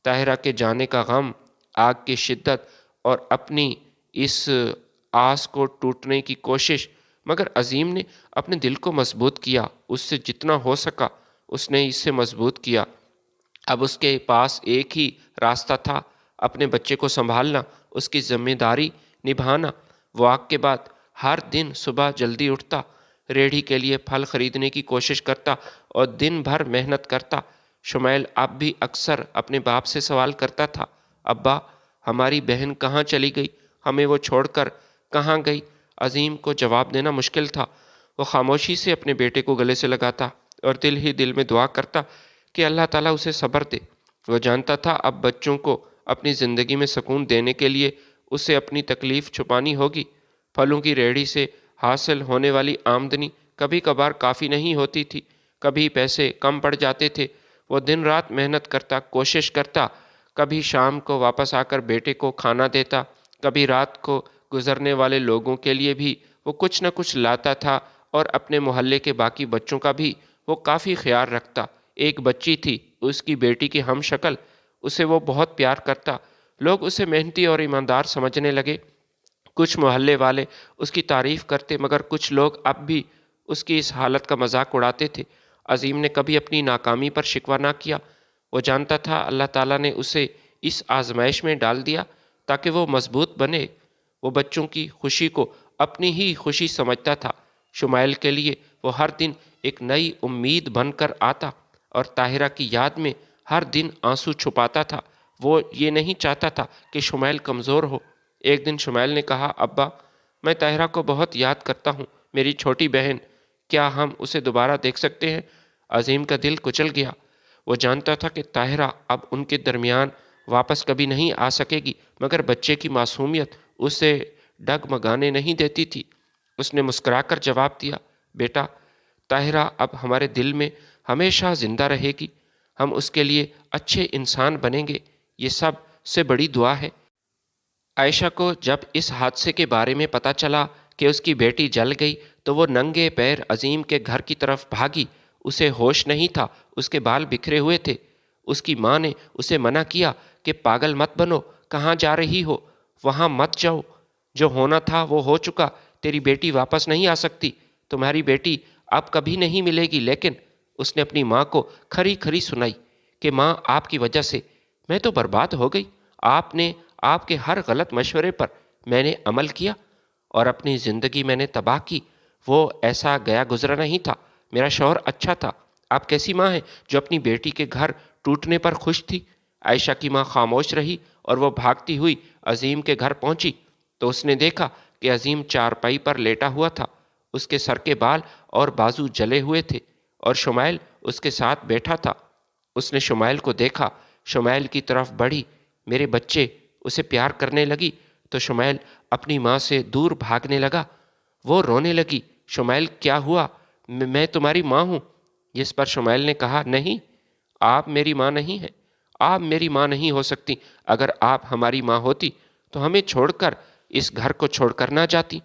طاہرہ کے جانے کا غم، آگ کی شدت اور اپنی اس آس کو ٹوٹنے کی کوشش، مگر عظیم نے اپنے دل کو مضبوط کیا، اس سے جتنا ہو سکا اس نے اس سے مضبوط کیا۔ اب اس کے پاس ایک ہی راستہ تھا، اپنے بچے کو سنبھالنا، اس کی ذمہ داری نبھانا۔ وہ آگ کے بعد ہر دن صبح جلدی اٹھتا، ریڑھی کے لیے پھل خریدنے کی کوشش کرتا اور دن بھر محنت کرتا۔ شمائل اب بھی اکثر اپنے باپ سے سوال کرتا تھا، ابا ہماری بہن کہاں چلی گئی، ہمیں وہ چھوڑ کر کہاں گئی؟ عظیم کو جواب دینا مشکل تھا، وہ خاموشی سے اپنے بیٹے کو گلے سے لگاتا اور دل ہی دل میں دعا کرتا کہ اللہ تعالیٰ اسے صبر دے۔ وہ جانتا تھا اب بچوں کو اپنی زندگی میں سکون دینے کے لیے اسے اپنی تکلیف چھپانی ہوگی۔ پھلوں کی ریڑھی سے حاصل ہونے والی آمدنی کبھی کبھار کافی نہیں ہوتی تھی، کبھی پیسے کم پڑ جاتے تھے۔ وہ دن رات محنت کرتا، کوشش کرتا، کبھی شام کو واپس آ کر بیٹے کو کھانا دیتا، کبھی رات کو گزرنے والے لوگوں کے لیے بھی وہ کچھ نہ کچھ لاتا تھا، اور اپنے محلے کے باقی بچوں کا بھی وہ کافی خیال رکھتا۔ ایک بچی تھی، اس کی بیٹی کی ہم شکل، اسے وہ بہت پیار کرتا۔ لوگ اسے محنتی اور ایماندار سمجھنے لگے، کچھ محلے والے اس کی تعریف کرتے، مگر کچھ لوگ اب بھی اس کی اس حالت کا مذاق اڑاتے تھے۔ عظیم نے کبھی اپنی ناکامی پر شکوہ نہ کیا، وہ جانتا تھا اللہ تعالیٰ نے اسے اس آزمائش میں ڈال دیا تاکہ وہ مضبوط بنے۔ وہ بچوں کی خوشی کو اپنی ہی خوشی سمجھتا تھا۔ شمائل کے لیے وہ ہر دن ایک نئی امید بن کر آتا اور طاہرہ کی یاد میں ہر دن آنسو چھپاتا تھا۔ وہ یہ نہیں چاہتا تھا کہ شمائل کمزور ہو۔ ایک دن شمائل نے کہا، ابا، میں طاہرہ کو بہت یاد کرتا ہوں، میری چھوٹی بہن، کیا ہم اسے دوبارہ دیکھ سکتے ہیں؟ عظیم کا دل کچل گیا۔ وہ جانتا تھا کہ طاہرہ اب ان کے درمیان واپس کبھی نہیں آ سکے گی، مگر بچے کی معصومیت اسے ڈگمگانے نہیں دیتی تھی۔ اس نے مسکرا کر جواب دیا، بیٹا، طاہرہ اب ہمارے دل میں ہمیشہ زندہ رہے گی، ہم اس کے لیے اچھے انسان بنیں گے، یہ سب سے بڑی دعا ہے۔ عائشہ کو جب اس حادثے کے بارے میں پتہ چلا کہ اس کی بیٹی جل گئی تو وہ ننگے پیر عظیم کے گھر کی طرف بھاگی۔ اسے ہوش نہیں تھا، اس کے بال بکھرے ہوئے تھے۔ اس کی ماں نے اسے منع کیا کہ پاگل مت بنو، کہاں جا رہی ہو؟ وہاں مت جاؤ، جو ہونا تھا وہ ہو چکا، تیری بیٹی واپس نہیں آ سکتی، تمہاری بیٹی اب کبھی نہیں ملے گی۔ لیکن اس نے اپنی ماں کو کھری کھری سنائی کہ ماں، آپ کی وجہ سے میں تو برباد ہو گئی، آپ کے ہر غلط مشورے پر میں نے عمل کیا اور اپنی زندگی میں نے تباہ کی۔ وہ ایسا گیا گزرا نہیں تھا، میرا شوہر اچھا تھا۔ آپ کیسی ماں ہے جو اپنی بیٹی کے گھر ٹوٹنے پر خوش تھی؟ عائشہ کی ماں خاموش رہی اور وہ بھاگتی ہوئی عظیم کے گھر پہنچی تو اس نے دیکھا کہ عظیم چارپائی پر لیٹا ہوا تھا۔ اس کے سر کے بال اور بازو جلے ہوئے تھے اور شمائل اس کے ساتھ بیٹھا تھا۔ اس نے شمائل کو دیکھا، شمائل کی طرف بڑھی، میرے بچے، اسے پیار کرنے لگی تو شمائل اپنی ماں سے دور بھاگنے لگا۔ وہ رونے لگی، شمائل کیا ہوا؟ میں تمہاری ماں ہوں۔ جس پر شمائل نے کہا، نہیں، آپ میری ماں نہیں ہیں، آپ میری ماں نہیں ہو سکتی۔ اگر آپ ہماری ماں ہوتی تو ہمیں چھوڑ کر اس گھر کو چھوڑ کر نہ جاتی۔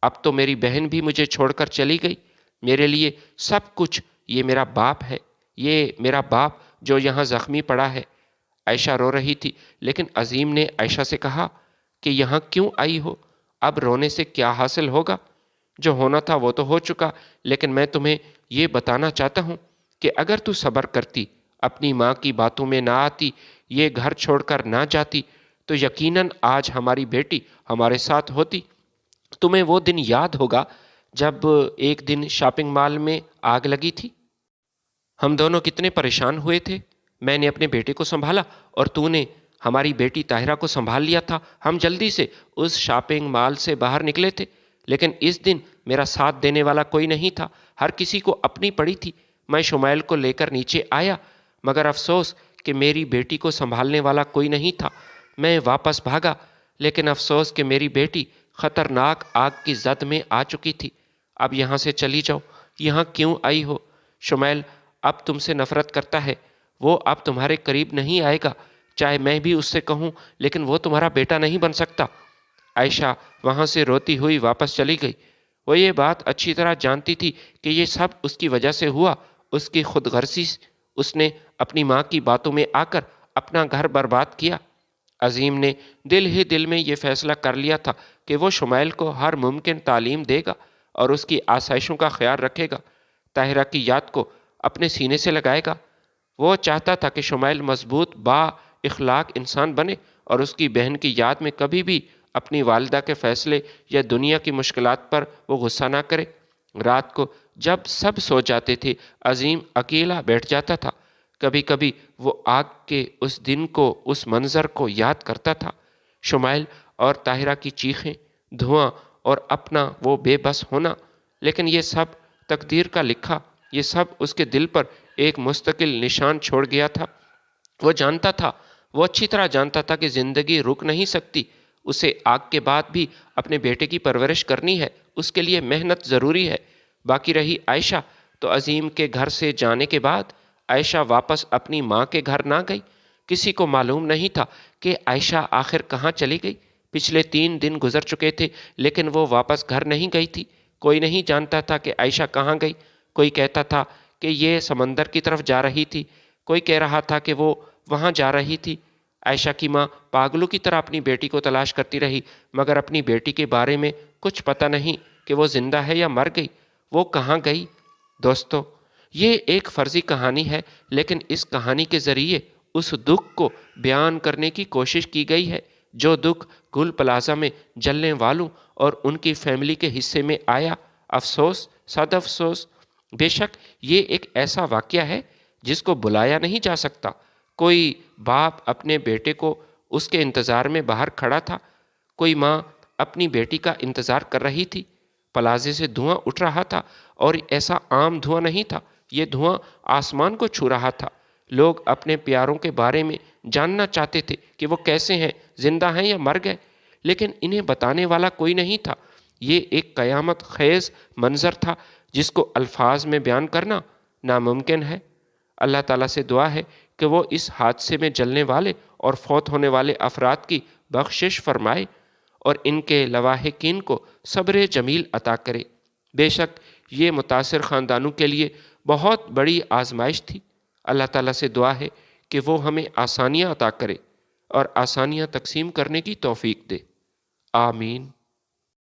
اب تو میری بہن بھی مجھے چھوڑ کر چلی گئی، میرے لیے سب کچھ یہ میرا باپ ہے، یہ میرا باپ جو یہاں زخمی پڑا ہے۔ عائشہ رو رہی تھی، لیکن عظیم نے عائشہ سے کہا کہ یہاں کیوں آئی ہو؟ اب رونے سے کیا حاصل ہوگا؟ جو ہونا تھا وہ تو ہو چکا، لیکن میں تمہیں یہ بتانا چاہتا ہوں کہ اگر تو صبر کرتی، اپنی ماں کی باتوں میں نہ آتی، یہ گھر چھوڑ کر نہ جاتی، تو یقیناً آج ہماری بیٹی ہمارے ساتھ ہوتی۔ تمہیں وہ دن یاد ہوگا جب ایک دن شاپنگ مال میں آگ لگی تھی، ہم دونوں کتنے پریشان ہوئے تھے۔ میں نے اپنے بیٹے کو سنبھالا اور تو نے ہماری بیٹی طاہرہ کو سنبھال لیا تھا۔ ہم جلدی سے اس شاپنگ مال سے باہر نکلے تھے، لیکن اس دن میرا ساتھ دینے والا کوئی نہیں تھا، ہر کسی کو اپنی پڑی تھی۔ میں شمائل کو لے کر نیچے آیا، مگر افسوس کہ میری بیٹی کو سنبھالنے والا کوئی نہیں تھا۔ میں واپس بھاگا، لیکن افسوس کہ میری بیٹی خطرناک آگ کی زد میں آ چکی تھی۔ اب یہاں سے چلی جاؤ، یہاں کیوں آئی ہو؟ شمائل اب تم سے نفرت کرتا ہے، وہ اب تمہارے قریب نہیں آئے گا، چاہے میں بھی اس سے کہوں، لیکن وہ تمہارا بیٹا نہیں بن سکتا۔ عائشہ وہاں سے روتی ہوئی واپس چلی گئی۔ وہ یہ بات اچھی طرح جانتی تھی کہ یہ سب اس کی وجہ سے ہوا، اس کی خود غرضی سے۔ اس نے اپنی ماں کی باتوں میں آ کر اپنا گھر برباد کیا۔ عظیم نے دل ہی دل میں یہ فیصلہ کر لیا تھا کہ وہ شمائل کو ہر ممکن تعلیم دے گا اور اس کی آسائشوں کا خیال رکھے گا، طاہرہ کی یاد کو اپنے سینے سے لگائے گا۔ وہ چاہتا تھا کہ شمائل مضبوط با اخلاق انسان بنے اور اس کی بہن کی یاد میں کبھی بھی اپنی والدہ کے فیصلے یا دنیا کی مشکلات پر وہ غصہ نہ کرے۔ رات کو جب سب سو جاتے تھے، عظیم اکیلا بیٹھ جاتا تھا۔ کبھی کبھی وہ آگ کے اس دن کو، اس منظر کو یاد کرتا تھا، شمائل اور طاہرہ کی چیخیں، دھواں اور اپنا وہ بے بس ہونا۔ لیکن یہ سب تقدیر کا لکھا، یہ سب اس کے دل پر ایک مستقل نشان چھوڑ گیا تھا۔ وہ جانتا تھا، وہ اچھی طرح جانتا تھا کہ زندگی رک نہیں سکتی، اسے آگ کے بعد بھی اپنے بیٹے کی پرورش کرنی ہے، اس کے لیے محنت ضروری ہے۔ باقی رہی عائشہ، تو عظیم کے گھر سے جانے کے بعد عائشہ واپس اپنی ماں کے گھر نہ گئی۔ کسی کو معلوم نہیں تھا کہ عائشہ آخر کہاں چلی گئی۔ پچھلے 3 دن گزر چکے تھے، لیکن وہ واپس گھر نہیں گئی تھی۔ کوئی نہیں جانتا تھا کہ عائشہ کہاں گئی۔ کوئی کہتا تھا کہ یہ سمندر کی طرف جا رہی تھی، کوئی کہہ رہا تھا کہ وہ وہاں جا رہی تھی۔ عائشہ کی ماں پاگلوں کی طرح اپنی بیٹی کو تلاش کرتی رہی، مگر اپنی بیٹی کے بارے میں کچھ پتہ نہیں کہ وہ زندہ ہے یا مر گئی۔ وہ کہاں گئی؟ دوستو، یہ ایک فرضی کہانی ہے، لیکن اس کہانی کے ذریعے اس دکھ کو بیان کرنے کی کوشش کی گئی ہے جو دکھ گل پلازہ میں جلنے والوں اور ان کی فیملی کے حصے میں آیا۔ افسوس، صد افسوس، بے شک یہ ایک ایسا واقعہ ہے جس کو بلایا نہیں جا سکتا۔ کوئی باپ اپنے بیٹے کو اس کے انتظار میں باہر کھڑا تھا، کوئی ماں اپنی بیٹی کا انتظار کر رہی تھی۔ پلازے سے دھواں اٹھ رہا تھا، اور ایسا عام دھواں نہیں تھا، یہ دھواں آسمان کو چھو رہا تھا۔ لوگ اپنے پیاروں کے بارے میں جاننا چاہتے تھے کہ وہ کیسے ہیں، زندہ ہیں یا مر گئے، لیکن انہیں بتانے والا کوئی نہیں تھا۔ یہ ایک قیامت خیز منظر تھا جس کو الفاظ میں بیان کرنا ناممکن ہے۔ اللہ تعالیٰ سے دعا ہے کہ وہ اس حادثے میں جلنے والے اور فوت ہونے والے افراد کی بخشش فرمائے اور ان کے لواحقین کو صبر جمیل عطا کرے۔ بے شک یہ متاثر خاندانوں کے لیے بہت بڑی آزمائش تھی۔ اللہ تعالیٰ سے دعا ہے کہ وہ ہمیں آسانیاں عطا کرے اور آسانیاں تقسیم کرنے کی توفیق دے۔ آمین۔